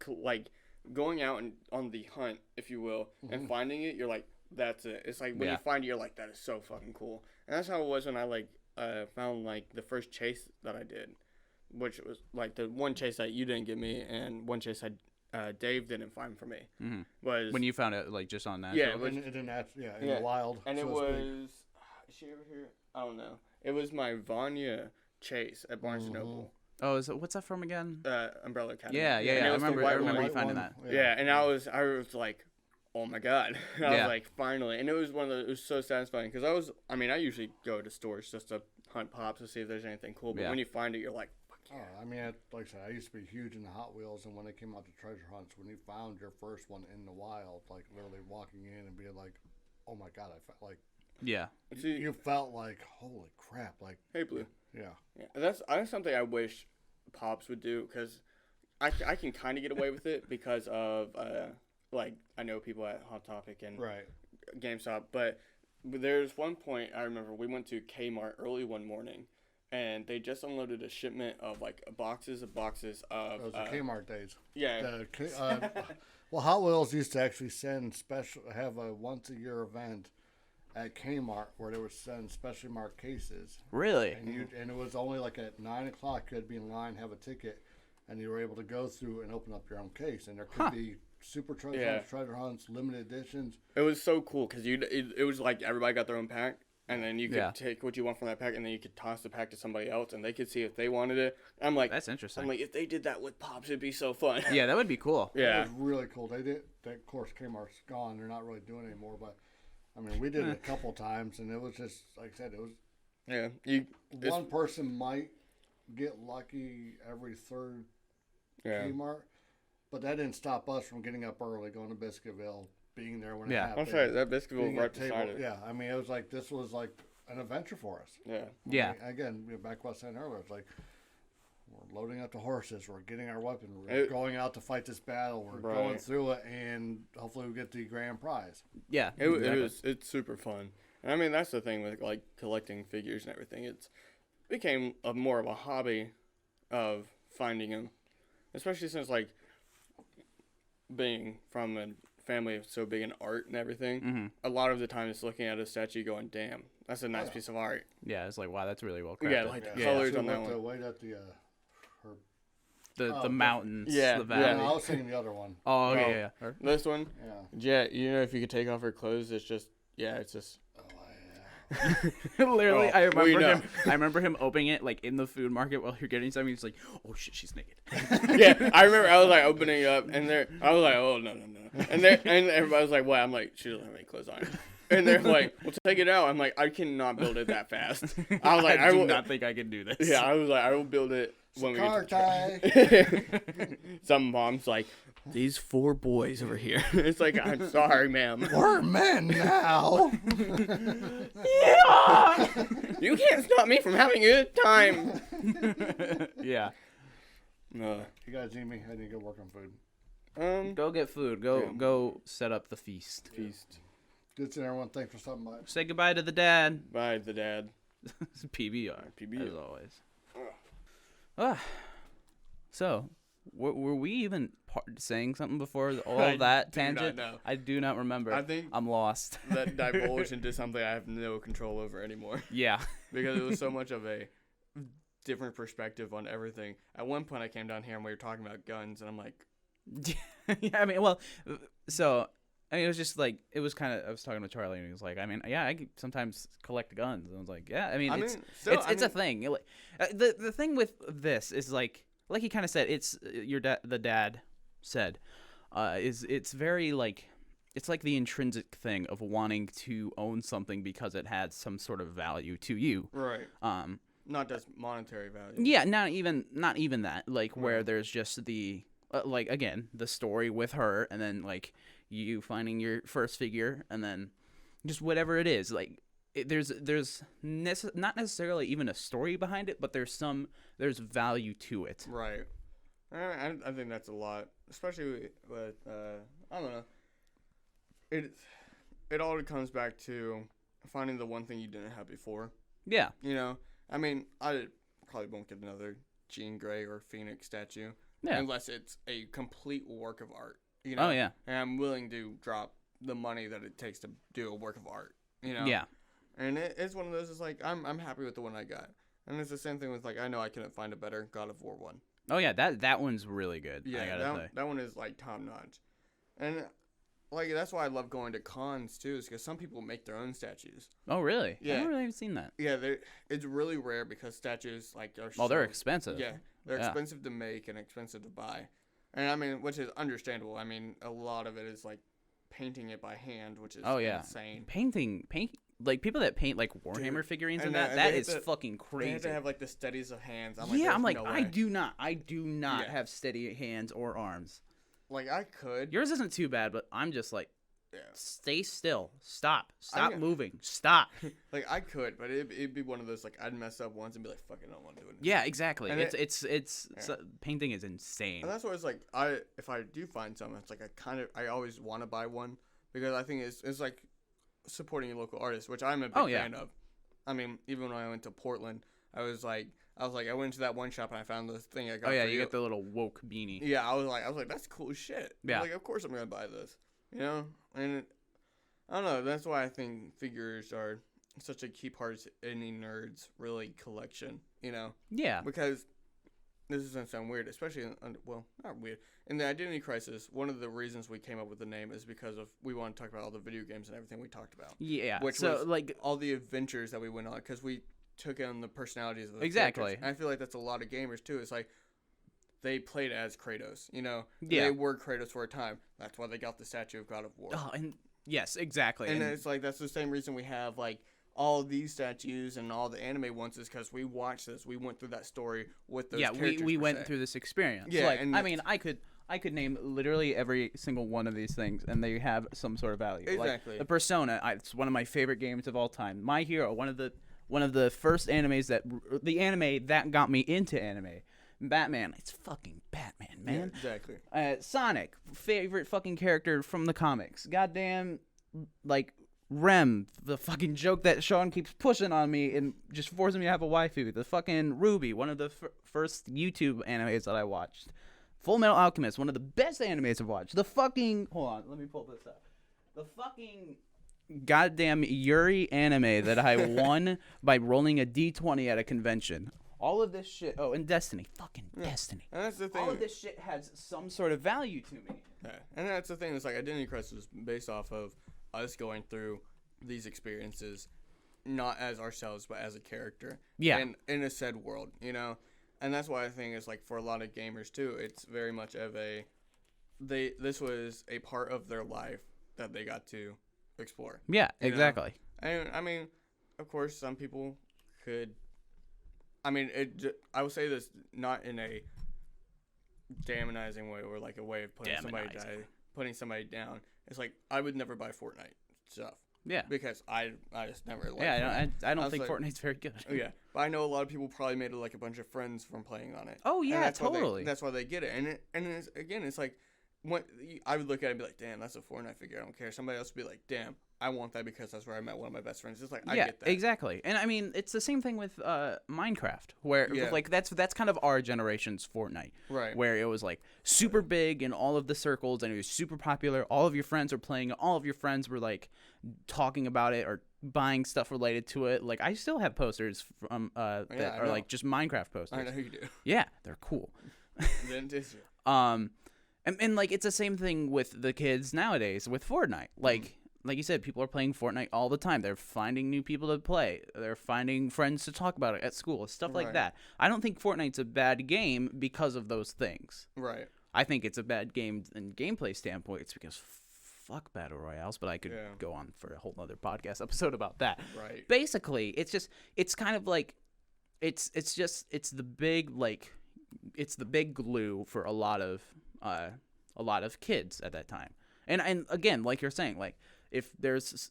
like going out and on the hunt, if you will, and finding it. You're like, that's it. It's like when you find it, you're like, that is so fucking cool. And that's how it was when I like found like the first chase that I did, which was like the one chase that you didn't give me and one chase that Dave didn't find for me. Mm-hmm. Was when you found it like just on that. Yeah, in the wild. And so it was is she over here? I don't know. It was my Vanya chase at Barnes & Noble. Oh, is what's that from again? Umbrella Academy. Yeah. I remember you finding that. Yeah, and I was like, oh my god. I was like, finally. And it was it was so satisfying because I usually go to stores just to hunt Pops to see if there's anything cool, but when you find it, you're like, fuck yeah. I mean, like I said, I used to be huge into Hot Wheels, and when they came out to treasure hunts, when you found your first one in the wild, like literally walking in and being like, oh my god, I felt like, you felt like, holy crap, like, hey, Blue. Yeah. That's something I wish Pops would do because I can kind of get away with it because of like I know people at Hot Topic and GameStop, but there's one point I remember we went to Kmart early one morning, and they just unloaded a shipment of like boxes of Those are Kmart days. Yeah. Well, Hot Wheels used to actually have a once a year event at Kmart where they would send specially marked cases. Really? And it was only like at 9 o'clock you had to be in line, have a ticket, and you were able to go through and open up your own case. And there could be super treasure hunts, limited editions. It was so cool because it was like everybody got their own pack, and then you could take what you want from that pack, and then you could toss the pack to somebody else, and they could see if they wanted it. I'm like, that's interesting. I'm like, if they did that with Pops, it'd be so fun. Yeah, that would be cool. Yeah, it was really cool. They did. Of course, Kmart's gone. They're not really doing it anymore, but. I mean, we did it a couple times, and it was just, like I said, it was... Yeah. One person might get lucky every third Kmart, but that didn't stop us from getting up early, going to Biscuitville, being there when it happened. That's right. That Biscuitville was right beside it. Yeah, I mean, it was like, this was like an adventure for us. Yeah. I mean, again, back what I was saying earlier, it's like, we're loading up the horses, we're getting our weapons, we're going out to fight this battle, we're going through it, and hopefully we get the grand prize. Yeah, it's super fun. And I mean, that's the thing with like collecting figures and everything. It's became more of a hobby of finding them, especially since like being from a family so big in art and everything. Mm-hmm. A lot of the time, it's looking at a statue going, "Damn, that's a nice piece of art." Yeah, it's like, wow, that's really well crafted. Yeah, like the colors on that one. The way that the mountains, the valley. Yeah, I was thinking the other one. Oh, okay, yeah. This one? Yeah. You know, if you could take off her clothes, it's just, it's just... Oh, yeah. Literally, I remember him opening it, like, in the food market while you're getting something. He's like, oh, shit, she's naked. Yeah, I remember I was, like, opening it up, and I was like, oh, no. And everybody was like, what? I'm like, she doesn't have any clothes on. And they're like, well, take it out. I'm like, I cannot build it that fast. I was like, I do not think I can do this. Yeah, I was like, I will build it when we Car get to tie. some mom's like, these 4 boys over here. It's like, I'm sorry, ma'am. We're men now. Yeah! You can't stop me from having a good time. Yeah. No. You guys need me? I need to go work on food. Go get food. Yeah. Go set up the feast. Feast. Good seeing everyone. Thanks for stopping by. Say goodbye to the dad. Bye, the dad. PBR. PBR. As always. So, were we even saying something before all I of that do not tangent? know. I do not remember. I think I'm lost. that divulged into something I have no control over anymore. Yeah. Because it was so much of a different perspective on everything. At one point, I came down here and we were talking about guns, and I'm like, Yeah, I mean, well, so I mean, it was just like it was kind of. I was talking to Charlie, and he was like, "I mean, yeah, I sometimes collect guns." And I was like, "Yeah, I mean, it's a thing." The thing with this is like he kind of said, it's the dad said, is it's very like it's like the intrinsic thing of wanting to own something because it has some sort of value to you. right. Not just monetary value. Yeah, not even that. Like where there's just the like again the story with her, and then like you finding your first figure, and then just whatever it is. Like there's not necessarily even a story behind it, but there's value to it. Right. I think that's a lot, especially with I don't know. It all comes back to finding the one thing you didn't have before. Yeah. You know, I mean, I probably won't get another Jean Grey or Phoenix statue unless it's a complete work of art. You know? Oh yeah. And I'm willing to drop the money that it takes to do a work of art. You know. Yeah. And it's one of those. It's like I'm happy with the one I got, and it's the same thing with like I know I couldn't find a better God of War one. Oh yeah, that one's really good. Yeah, I gotta say. that one is like top notch, and like that's why I love going to cons too, is because some people make their own statues. Oh really? Yeah. I haven't really seen that. Yeah, it's really rare because statues like are. Well, they're expensive. Yeah, they're Yeah. expensive to make and expensive to buy, and I mean, which is understandable. I mean, a lot of it is like painting it by hand, which is insane. Paint like people that paint like Warhammer figurines and that they is have to- fucking crazy. They have to have like the steadies of hands. I'm I'm like, no I way. do not Yeah. have steady hands or arms. Like I could. Yours isn't too bad, but I'm just like, Yeah. stay still, stop I- moving, stop. Like I could, but it'd be one of those like I'd mess up once and be like, "Fuck, I don't want to do it." Yeah, exactly. And It's painting is insane. And that's why it's like if I do find something, it's like I always want to buy one because I think it's like supporting your local artist, which I'm a big fan of. I mean, even when I went to Portland, I went into that one shop and I found this thing I got. Oh yeah, for you get the little woke beanie. Yeah, I was like, that's cool as shit. Yeah. Like, of course I'm gonna buy this. You know, and I don't know. That's why I think figures are such a key part of any nerd's really collection. You know. Yeah. Because this is gonna sound weird, especially not weird. In the Identity Crisis, one of the reasons we came up with the name is because of we want to talk about all the video games and everything we talked about. Yeah. Which so was like all the adventures that we went on because we took on the personalities of the Exactly. characters. And I feel like that's a lot of gamers too. It's like they played as Kratos, you know. Yeah. They were Kratos for a time. That's why they got the statue of God of War. oh, and yes, exactly. And it's like that's the same reason we have like all these statues and all the anime ones is because we watched this. We went through that story with those characters. we per went se. through this experience. Yeah, like and I mean, I could name literally every single one of these things, and they have some sort of value. Exactly. Like the Persona, it's one of my favorite games of all time. My Hero, one of the first animes the anime that got me into anime. Batman, it's fucking Batman, man. Yeah, exactly. Sonic, favorite fucking character from the comics. Goddamn, like Rem, the fucking joke that Sean keeps pushing on me and just forcing me to have a waifu. The fucking Ruby, one of the first YouTube animes that I watched. Full Metal Alchemist, one of the best animes I've watched. The fucking hold on, let me pull this up. The fucking goddamn Yuri anime that I won by rolling a d20 at a convention. All of this shit. Oh, and Destiny. Fucking Destiny. And that's the thing. All of this shit has some sort of value to me. Yeah. And that's the thing. It's like Identity Crisis was based off of us going through these experiences, not as ourselves, but as a character. Yeah. And in a said world, you know? And that's why I think it's like for a lot of gamers too, it's very much of this was a part of their life that they got to explore. Yeah, You know? exactly. And I mean, of course, some people could. I mean, I would say this not in a demonizing way or like a way of putting somebody down. It's like I would never buy Fortnite stuff. Yeah. Because I just never liked Yeah, I don't was think like, Fortnite's very good. Oh yeah, but I know a lot of people probably made like a bunch of friends from playing on it. Oh And yeah, that's totally. that's why they get it, and it's like, I would look at it and be like, damn, that's a Fortnite figure. I don't care. Somebody else would be like, damn, I want that because that's where I met one of my best friends. It's like I get that. Exactly. And I mean, it's the same thing with Minecraft, where Yeah. like that's kind of our generation's Fortnite, Right. where it was like super big in all of the circles and it was super popular. All of your friends were playing it. All of your friends were like talking about it or buying stuff related to it. Like I still have posters from that I are know. like just Minecraft I posters. know you do. Yeah, they're cool. Then just And like it's the same thing with the kids nowadays with Fortnite. Like you said, people are playing Fortnite all the time. They're finding new people to play. They're finding friends to talk about it at school, stuff like Right. that. I don't think Fortnite's a bad game because of those things. right. I think it's a bad game in gameplay standpoint. It's because fuck battle royales, but I could Yeah. go on for a whole other podcast episode about that. Right. Basically, it's kind of like it's the big glue for a lot of kids at that time. And again, like you're saying, like if there's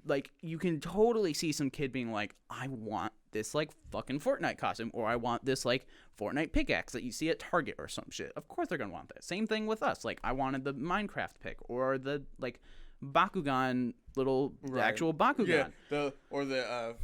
like you can totally see some kid being like, I want this like fucking Fortnite costume, or I want this like Fortnite pickaxe that you see at Target or some shit. Of course they're gonna want that. Same thing with us. Like I wanted the Minecraft pick or the like Bakugan little the Right. actual Bakugan. Yeah. The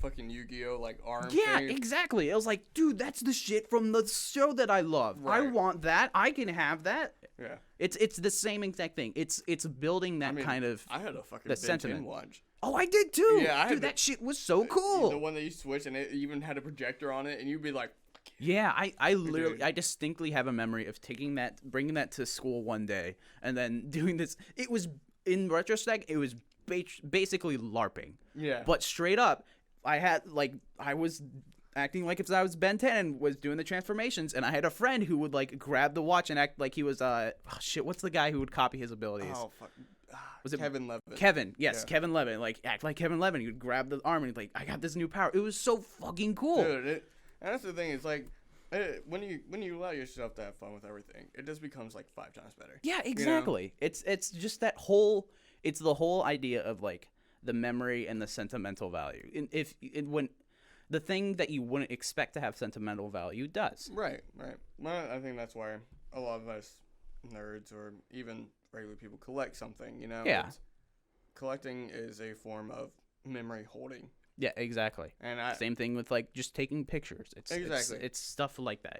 fucking Yu-Gi-Oh like arm. Yeah, thing. exactly. I was like, dude, that's the shit from the show that I love. I Right. want that. I can have that. Yeah. It's the same exact thing. It's building that I mean, kind of. I had a fucking the Ben 10 sentiment. watch. Oh, I did too. Yeah, I had dude, the- that shit was so The cool. one that you switch and it even had a projector on it, and you'd be like, Yeah, I literally, Dude. I distinctly have a memory of taking that, bringing that to school one day, and then doing this. It was, in retrospect, it was basically LARPing. yeah. But straight up, I was acting like if I was Ben 10 and was doing the transformations, and I had a friend who would like grab the watch and act like he was what's the guy who would copy his abilities? Oh fuck. Was it Kevin Levin? Kevin, yes, Yeah. Kevin Levin, like act like Kevin Levin. He'd grab the arm and he'd like, I got this new power. It was so fucking cool. Dude, and that's the thing. It's like when you allow yourself to have fun with everything, it just becomes like 5 times better. Yeah, exactly. It's just that whole. It's the whole idea of like the memory and the sentimental value. When the thing that you wouldn't expect to have sentimental value does. Right. Well, I think that's why a lot of us nerds or even regular people collect something. You know. Yeah. Collecting is a form of memory holding, Yeah, exactly. and Same thing with like just taking pictures. Exactly. It's stuff like that.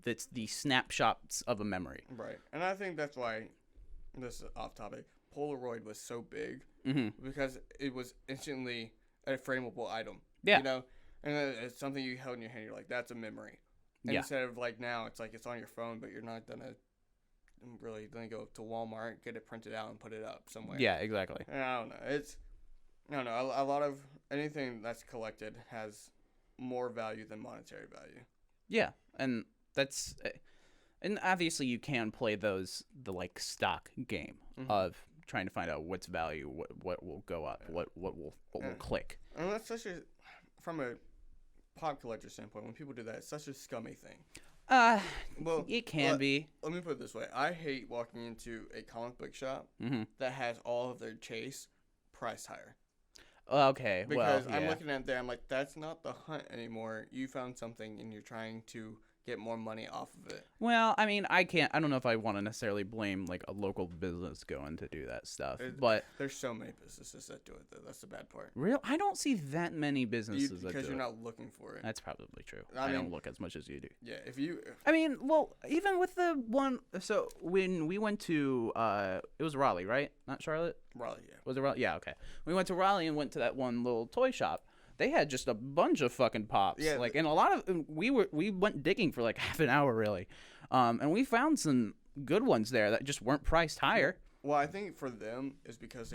It's the snapshots of a memory. Right, and I think that's why this is off topic. Polaroid was so big Mm-hmm. because it was instantly a frameable item. Yeah. You know, and it's something you held in your hand. You're like, that's a memory. And Yeah. instead of like now, it's like it's on your phone, but you're not gonna really gonna go to Walmart, get it printed out, and put it up somewhere. Yeah, exactly. And I don't know. I don't know. A lot of anything that's collected has more value than monetary value. Yeah, and that's, and obviously you can play the like stock game Mhm. of trying to find out what's value, what will go up, what will Yeah. click. And that's from a pop collector standpoint, when people do that, it's such a scummy thing. Well, It can be. Let me put it this way: I hate walking into a comic book shop Mm-hmm. that has all of their chase priced higher. Okay, Because well, I'm yeah. looking at there, I'm like, that's not the hunt anymore. You found something and you're trying to get more money off of it. Well, I mean, I don't know if I want to necessarily blame like a local business going to do that stuff, It- but There's so many businesses that do it, though. That's the bad part. I don't see that many businesses that Because do you're it. not looking for it. That's probably true. I I don't mean- look as much as you do. Yeah, if you. I mean, well, even with the one, so when we went to, it was Raleigh, right? Not Charlotte? Raleigh, yeah. Was it Raleigh? Yeah, okay. We went to Raleigh and went to that one little toy shop. They had just a bunch of fucking pops. Yeah, like, and a lot of, we went digging for like half an hour, really. And we found some good ones there that just weren't priced higher. Well, I think for them is because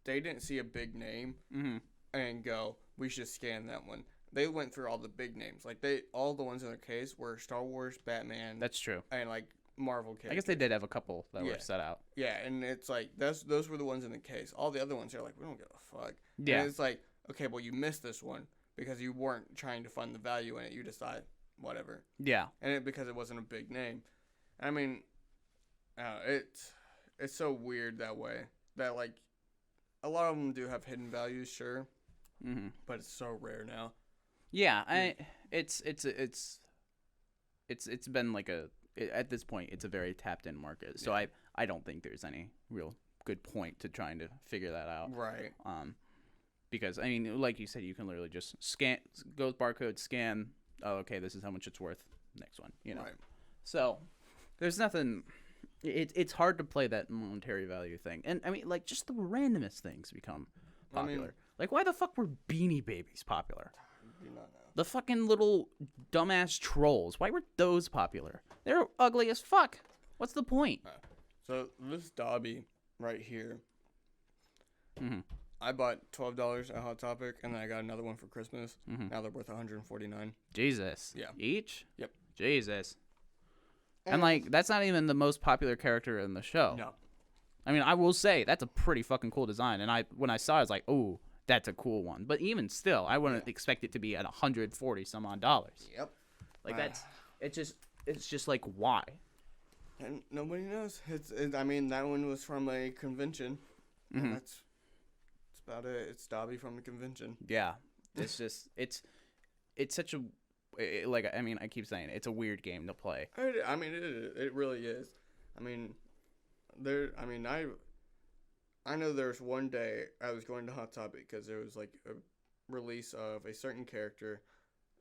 they didn't see a big name Mm-hmm. and go, we should scan that one. They went through all the big names. Like, all the ones in their case were Star Wars, Batman, That's true. and, like, Marvel characters. I guess they did have a couple that Yeah. were set out. Yeah, and it's like, those were the ones in the case. All the other ones are like, we don't give a fuck. Yeah. And it's like, okay, well, you missed this one. because you weren't trying to find the value in it. You just thought whatever, Yeah. and because it wasn't a big name. I mean, it's so weird that way. That like a lot of them do have hidden values, sure, Mm-hmm. but it's so rare now. Yeah, it's been like at this point it's a very tapped in market. So Yeah. I don't think there's any real good point to trying to figure that out. Right. Because I mean, like you said, you can literally just go barcode, scan. Oh, okay, this is how much it's worth. Next one, you know. Right. So there's nothing. It's hard to play that monetary value thing, and I mean, like just the randomest things become I mean- popular. Like why the fuck were Beanie Babies popular? Do not know. The fucking little dumbass trolls. Why were those popular? They're ugly as fuck. What's the point? So this Dobby right here, Mhm. I bought $12 at Hot Topic, and then I got another one for Christmas. Mhm. Now they're worth $149. Jesus. Yeah. Each? Yep. Jesus. And like that's not even the most popular character in the show. No. I mean, I will say that's a pretty fucking cool design. And when I saw it, I was like, oh, that's a cool one. But even still, I wouldn't expect it to be at $140 some odd dollars. Yep. Like it's just like why? And nobody knows. I mean, that one was from a convention. Mhm. And that's about it. It's Dobby from the convention. Yeah. It's just it's such a like I mean I keep saying it, it's a weird game to play. I mean, it really is. I mean, I know there's one day I was going to Hot Topic because there was like a release of a certain character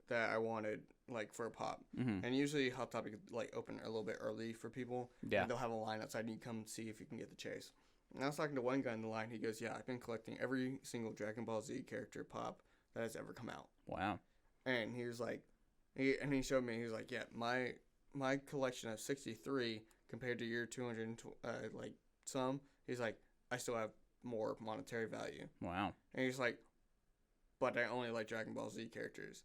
that I wanted like for a pop. Mhm. And usually Hot Topic like open a little bit early for people. Yeah. And they'll have a line outside and you come see if you can get the chase. And I was talking to one guy in the line. He goes, "Yeah, I've been collecting every single Dragon Ball Z character pop that has ever come out." Wow. And he was like, he showed me. He was like, "Yeah, my collection of 63 compared to your 200 like some." He's like, "I still have more monetary value." Wow. And he's like, "But I only like Dragon Ball Z characters."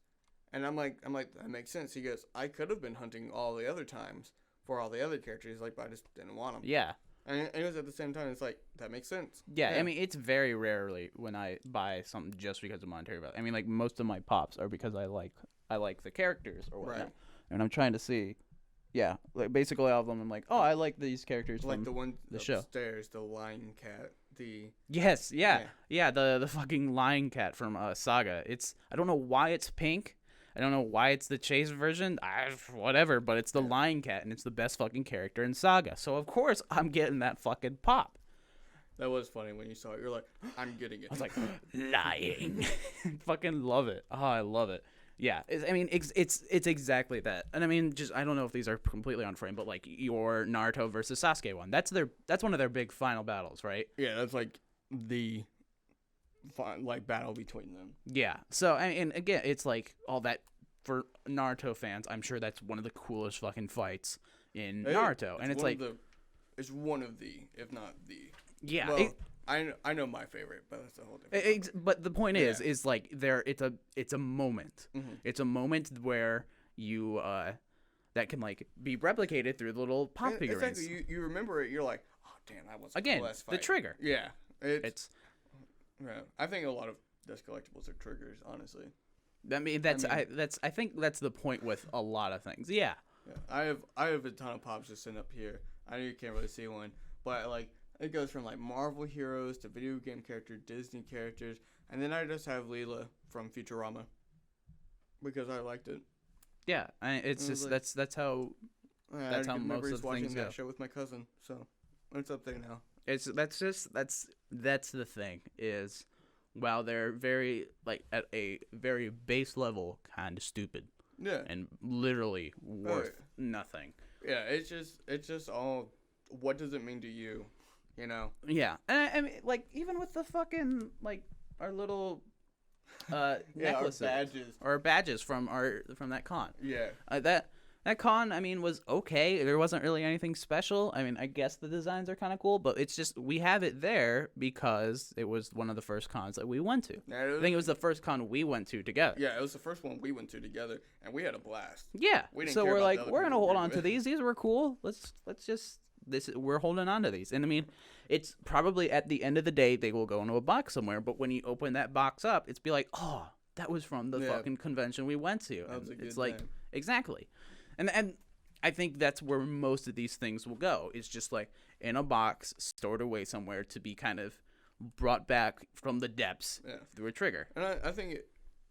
And I'm like, that makes sense. He goes, "I could have been hunting all the other times for all the other characters, like, but I just didn't want them." Yeah. And it was at the same time, it's like, that makes sense. Yeah, I mean, it's very rarely when I buy something just because of monetary value. I mean, like most of my pops are because I like the characters or whatnot. Right. And I'm trying to see, yeah, like basically all of them. I'm like, oh, I like these characters Like from the one the show. upstairs, the lion cat, Yes, yeah, the fucking lion cat from Saga. I don't know why it's pink. I don't know why it's the chase version. Whatever, but it's the lion cat, and it's the best fucking character in Saga. So of course I'm getting that fucking pop. That was funny when you saw it. You're like, "I'm getting it." I was like, lying. Fucking love it. Oh, I love it. Yeah, I mean, it's exactly that. And I mean, just I don't know if these are completely on frame, but like your Naruto versus Sasuke one, that's one of their big final battles, right? Yeah, that's like the battle between them. Yeah. So and again, it's like all that for Naruto fans. I'm sure that's one of the coolest fucking fights in Naruto, and it's like it's one of the, if not the. yeah. Well, I know my favorite, but that's a whole different. But the point is like it's a moment. Mhm. It's a moment where you that can like be replicated through the little pop And figurines. exactly, you remember it. You're like, "Oh damn, that was a Again, cool ass the fight." trigger. Yeah, It's yeah. I think a lot of disc collectibles are triggers, honestly. I mean I think that's the point with a lot of things. Yeah. Yeah, I have a ton of pops just sitting up here. I know you can't really see one, but like it goes from like Marvel heroes to video game characters, Disney characters, and then I just have Leela from Futurama because I liked it. Yeah. It's It was just like- that's how That's how most memories of the watching things that go. show with my cousin, so it's up there now. that's the thing is while they're very like at a very base level kind of stupid Yeah, and literally worth nothing. yeah. It's just all. What does it mean to you? You know. Yeah, and I mean, like even with the fucking like our little Yeah, necklaces our badges. or badges from that con. Yeah. That con, I mean, was okay. There wasn't really anything special. I mean, I guess the designs are kind of cool, but it's just we have it there because it was one of the first cons that we went to. Yeah, I think it was the first con we went to together. Yeah, it was the first one we went to together, and we had a blast. Yeah. We didn't So care we're about like, the other we're gonna people we hold were on to with. these. These were cool. Let's just we're holding on to these. And I mean, it's probably at the end of the day they will go into a box somewhere. But when you open that box up, it's be like, oh, that was from the Yeah. fucking convention we went to. That was And a it's good like day. exactly, and I think that's where most of these things will go. It's just like in a box, stored away somewhere to be kind of brought back from the depths Yeah. through a trigger. And I think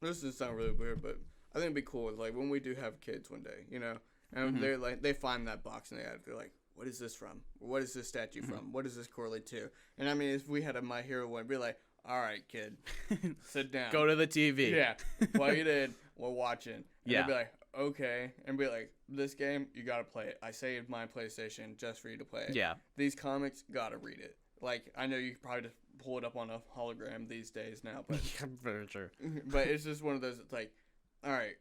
this does sound really weird, but I think it'd be cool is like when we do have kids one day, you know, and they're like they find that box in the attic, they're like, what is this from? What is this statue from? What does this correlate to? And I mean, if we had a My Hero one, be like, all right, kid, sit down, Go to the TV. yeah, plug it in, we're watching. And Yeah. they'd be like, okay, and be like, this game, you gotta play it. I saved my PlayStation just for you to play it. Yeah. These comics, gotta read it. Like, I know you could probably just pull it up on a hologram these days now, but Very true. but it's just one of those. It's like, all right,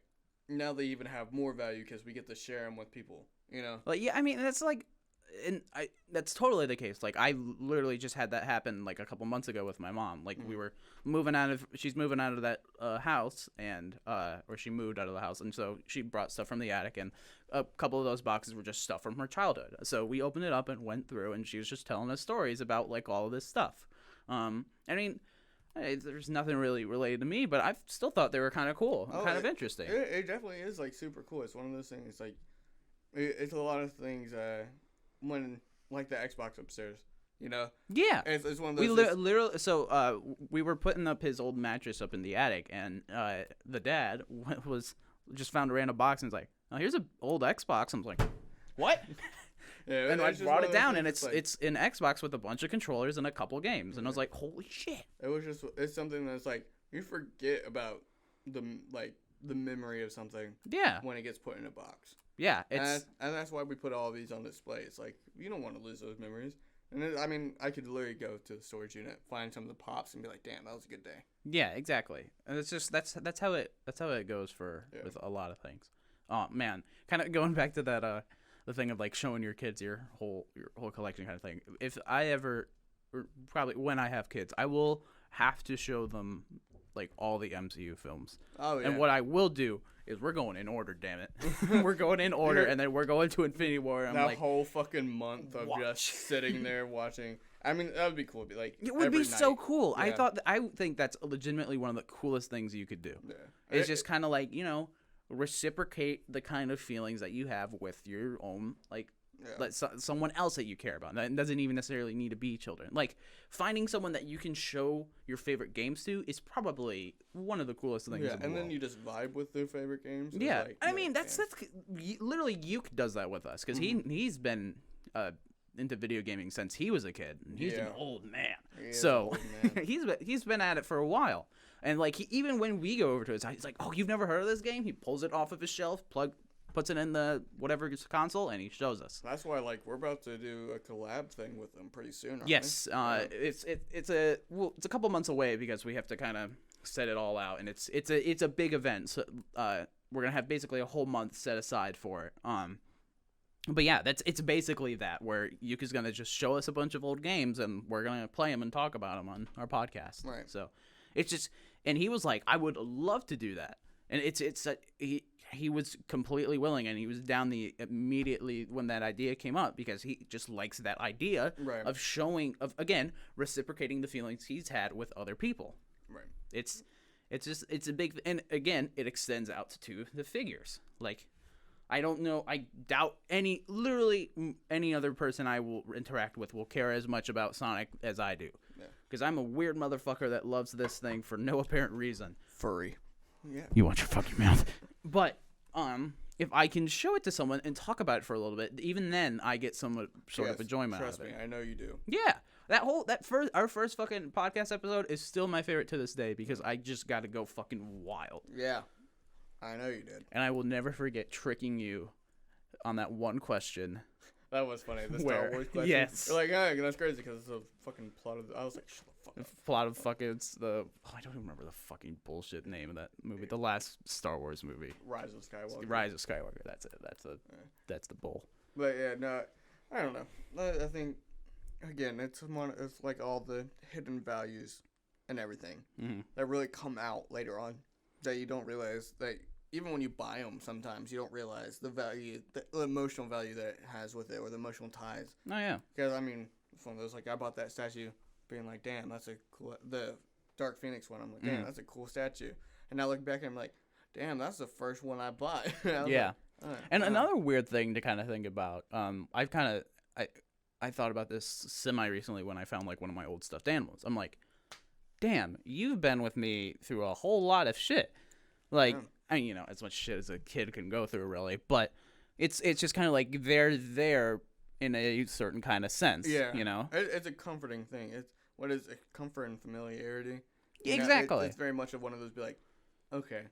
now they even have more value because we get to share them with people. You know? Like, yeah, I mean, that's like, that's totally the case. Like, I literally just had that happen like a couple months ago with my mom. Like, we were she's moving out of that house, and or she moved out of the house, and so she brought stuff from the attic, and a couple of those boxes were just stuff from her childhood. So we opened it up and went through, and she was just telling us stories about like all of this stuff. I mean, there's nothing really related to me, but I still thought they were kind of cool, Oh, kind of interesting. It definitely is like super cool. It's one of those things. Like, it's a lot of things. When like the Xbox upstairs, you know. Yeah. It's one of We those. literally, so we were putting up his old mattress up in the attic, and the dad was just found a random box and was like, "Oh, here's an old Xbox." I was like, "What?" Yeah, And I it's just brought one it of those down, and things, it's an Xbox with a bunch of controllers and a couple games, and I was like, "Holy shit!" it's something that's like you forget about the memory of something Yeah, when it gets put in a box. yeah. And that's why we put all these on display. It's like you don't want to lose those memories. And I mean, I could literally go to the storage unit, find some of the pops, and be like, "Damn, that was a good day." Yeah, exactly. And it's just that's how it goes for Yeah. with a lot of things. Oh man, kind of going back to that the thing of like showing your kids your whole collection kind of thing. If I ever, or probably when I have kids, I will have to show them like all the MCU films. Oh yeah. And what I will do is we're going in order, damn it. We're going in order, Yeah. and then we're going to Infinity War. And I'm that like, whole fucking month of watch. just sitting there watching. I mean, that would be cool. It'd be like it would be every so night. cool. Yeah. I think that's legitimately one of the coolest things you could do. Yeah. It's just kind of like, you know, reciprocate the kind of feelings that you have with your own, like, Yeah. someone else that you care about. That doesn't even necessarily need to be children. Like, finding someone that you can show your favorite games to is probably one of the coolest things Yeah, in the and world. then you just vibe with their favorite games. It's Yeah, like, I you're mean, like, that's "Damn." literally Yuke does that with us because he's been into video gaming since he was a kid. And he's an Yeah. old man, He is so an old man. he's been at it for a while. And like even when we go over to his house, he's like, "Oh, you've never heard of this game?" He pulls it off of his shelf, puts it in the whatever console, and he shows us. That's why, like, we're about to do a collab thing with them pretty soon. Aren't Yes, we? Yeah. it's a couple months away because we have to kind of set it all out, and it's a big event. So we're gonna have basically a whole month set aside for it. But yeah, it's basically that where Yuka's gonna just show us a bunch of old games, and we're gonna play them and talk about them on our podcast. Right. So it's just, and he was like, I would love to do that, and he was completely willing, and he was down immediately when that idea came up because he just likes that idea Right. of showing again reciprocating the feelings he's had with other people. Right. It's a big, and again it extends out to the figures. Like, I don't know, I doubt literally any other person I will interact with will care as much about Sonic as I do. Yeah. Because I'm a weird motherfucker that loves this thing for no apparent reason. Furry. Yeah. You watch your fucking mouth. But if I can show it to someone and talk about it for a little bit, even then I get some sort of Yes, enjoyment out Trust of me, it. I know you do. Yeah. Our first fucking podcast episode is still my favorite to this day because I just got to go fucking wild. Yeah. I know you did. And I will never forget tricking you on that one question. That was funny. The Where? Star Wars question. Yes. You're like, oh, that's crazy because it's a fucking plot of. I was like, shut the fuck up. Plot of fucking I don't even remember the fucking bullshit name of that movie. The last Star Wars movie, Rise of Skywalker. Rise of Skywalker. That's it. That's the bull. But yeah, no, I don't know. I think again, it's like all the hidden values and everything Mm-hmm. that really come out later on that you don't realize that even when you buy them, sometimes you don't realize the value, the emotional value that it has with it, or the emotional ties. Oh yeah. Because I mean, it's one of those like I bought that statue, being like, damn, that's a cool. The Dark Phoenix one, I'm like, damn, that's a cool statue. And I look back and I'm like, damn, that's the first one I bought. I was Yeah. like, And another weird thing to kind of think about, I thought about this semi recently when I found like one of my old stuffed animals. I'm like, damn, you've been with me through a whole lot of shit. Like, I mean, as much shit as a kid can go through, really. But it's just kind of like they're there in a certain kind of sense. Yeah. It's a comforting thing. What is a comfort and familiarity? Exactly. It's very much of one of those. Be like, okay,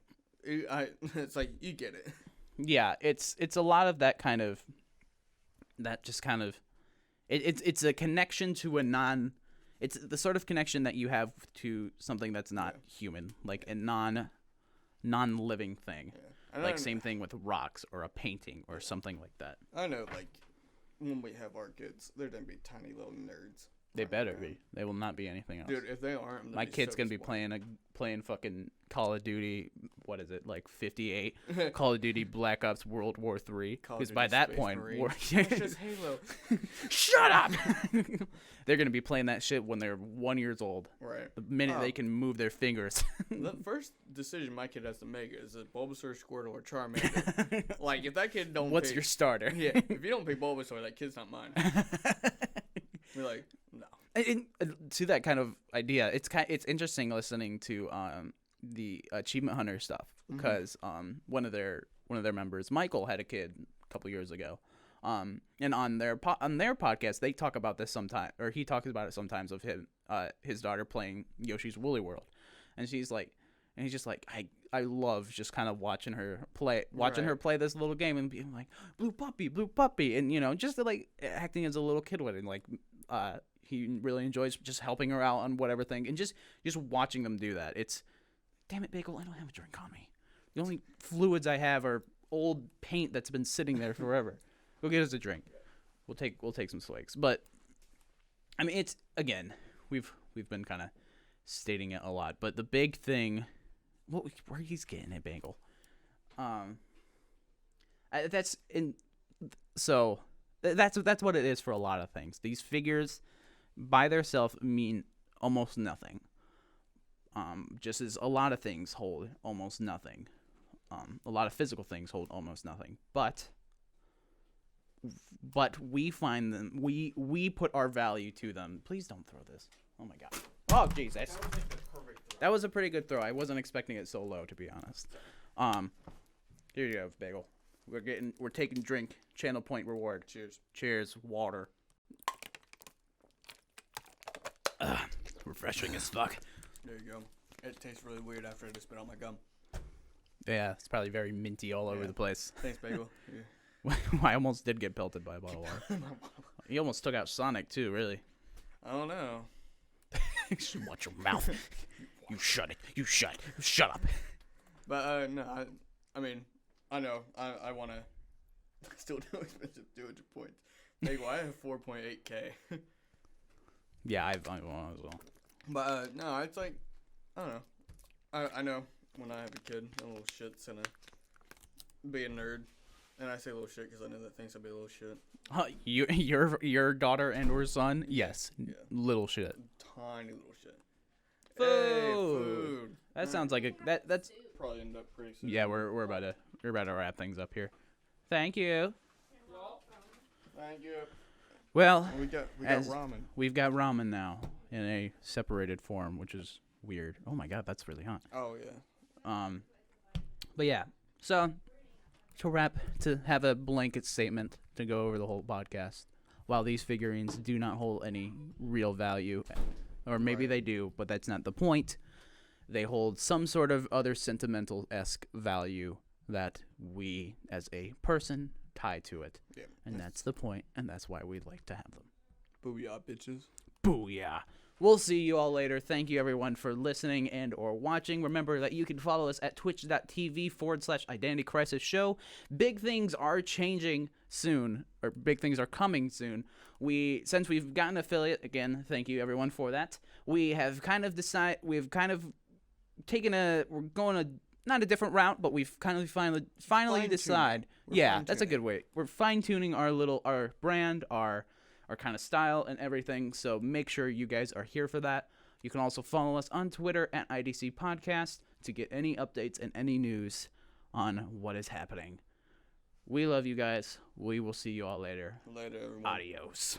it's like you get it. Yeah, it's a lot of that kind of, that just kind of, it's a connection to it's the sort of connection that you have to something that's not human, like a non-living thing. Yeah. Like same thing with rocks or a painting or something like that. I know, like when we have our kids, they're gonna be tiny little nerds. They better be. They will not be anything else. Dude, if they aren't, my kid's gonna be playing fucking Call of Duty. What is it, like 58? Call of Duty Black Ops World War 3. Because by that point, it's just Halo. Shut up. They're gonna be playing that shit when they're 1 year old. Right. The minute they can move their fingers. The first decision my kid has to make is Bulbasaur, Squirtle, or Charmander. Like if that kid don't. What's your starter? Yeah. If you don't pick Bulbasaur, that kid's not mine. We're like, no. And to that kind of idea, it's interesting listening to the Achievement Hunter stuff because one of their members, Michael, had a kid a couple years ago, and on their podcast they talk about this sometimes, or he talks about it sometimes, of his daughter playing Yoshi's Woolly World, and he's just like, I love just kind of watching her play this little game and being like, blue puppy, and just like acting as a little kid with it, and like he really enjoys just helping her out on whatever thing, and just watching them do that. It's, damn it, Bagel, I don't have a drink on me. The only fluids I have are old paint that's been sitting there forever. Go get us a drink. We'll take some swigs. But I mean, it's, again, we've been kind of stating it a lot, but the big thing, where he's getting it, Bagel. That's what it is for a lot of things. These figures by themselves mean almost nothing. Just as a lot of things hold almost nothing. A lot of physical things hold almost nothing. But we find them. We put our value to them. Please don't throw this. Oh my god. Oh Jesus. That was a pretty good throw. I wasn't expecting it so low, to be honest. Here you go, Bagel. We're taking drink. Channel point reward. Cheers. Water. Refreshing as fuck. There you go. It tastes really weird after I just spit out my gum. Yeah, it's probably very minty all over the place. Thanks, Bagel. Yeah. I almost did get pelted by a bottle of water. You almost took out Sonic too, really. I don't know. Watch your mouth. You shut it. You shut up. But no, I mean, I know. I want to still do expensive 200 points. Bagel, I have 4.8K. Yeah, I want as well. But no, it's like, I don't know. I know when I have a kid, a little shit's gonna be a nerd, and I say little shit because I know that thinks I'll be a little shit. Your daughter and or son? Yes, little shit. Tiny little shit. Food. Hey, food. That sounds like that's probably end up pretty soon. Yeah, we're about to wrap things up here. Thank you. Thank you. Well, we got ramen. We've got ramen now in a separated form, which is weird. Oh my god, that's really hot. Oh yeah. But yeah, so to have a blanket statement to go over the whole podcast. While these figurines do not hold any real value, or maybe they do, but that's not the point. They hold some sort of other sentimental-esque value that we, as a person, tie to it. Yeah. And that's the point, and that's why we'd like to have them. Booyah, bitches. Booyah. We'll see you all later. Thank you, everyone, for listening and or watching. Remember that you can follow us at twitch.tv/Identity Crisis Show. Big things are changing soon, or big things are coming soon. Since we've got an affiliate, again, thank you, everyone, for that. We're going not a different route, but we've kind of finally decide. Yeah, that's a good way. We're fine-tuning our brand, our kind of style and everything, so make sure you guys are here for that. You can also follow us on Twitter at IDC Podcast to get any updates and any news on what is happening. We love you guys. We will see you all later. Later, everyone. Adios.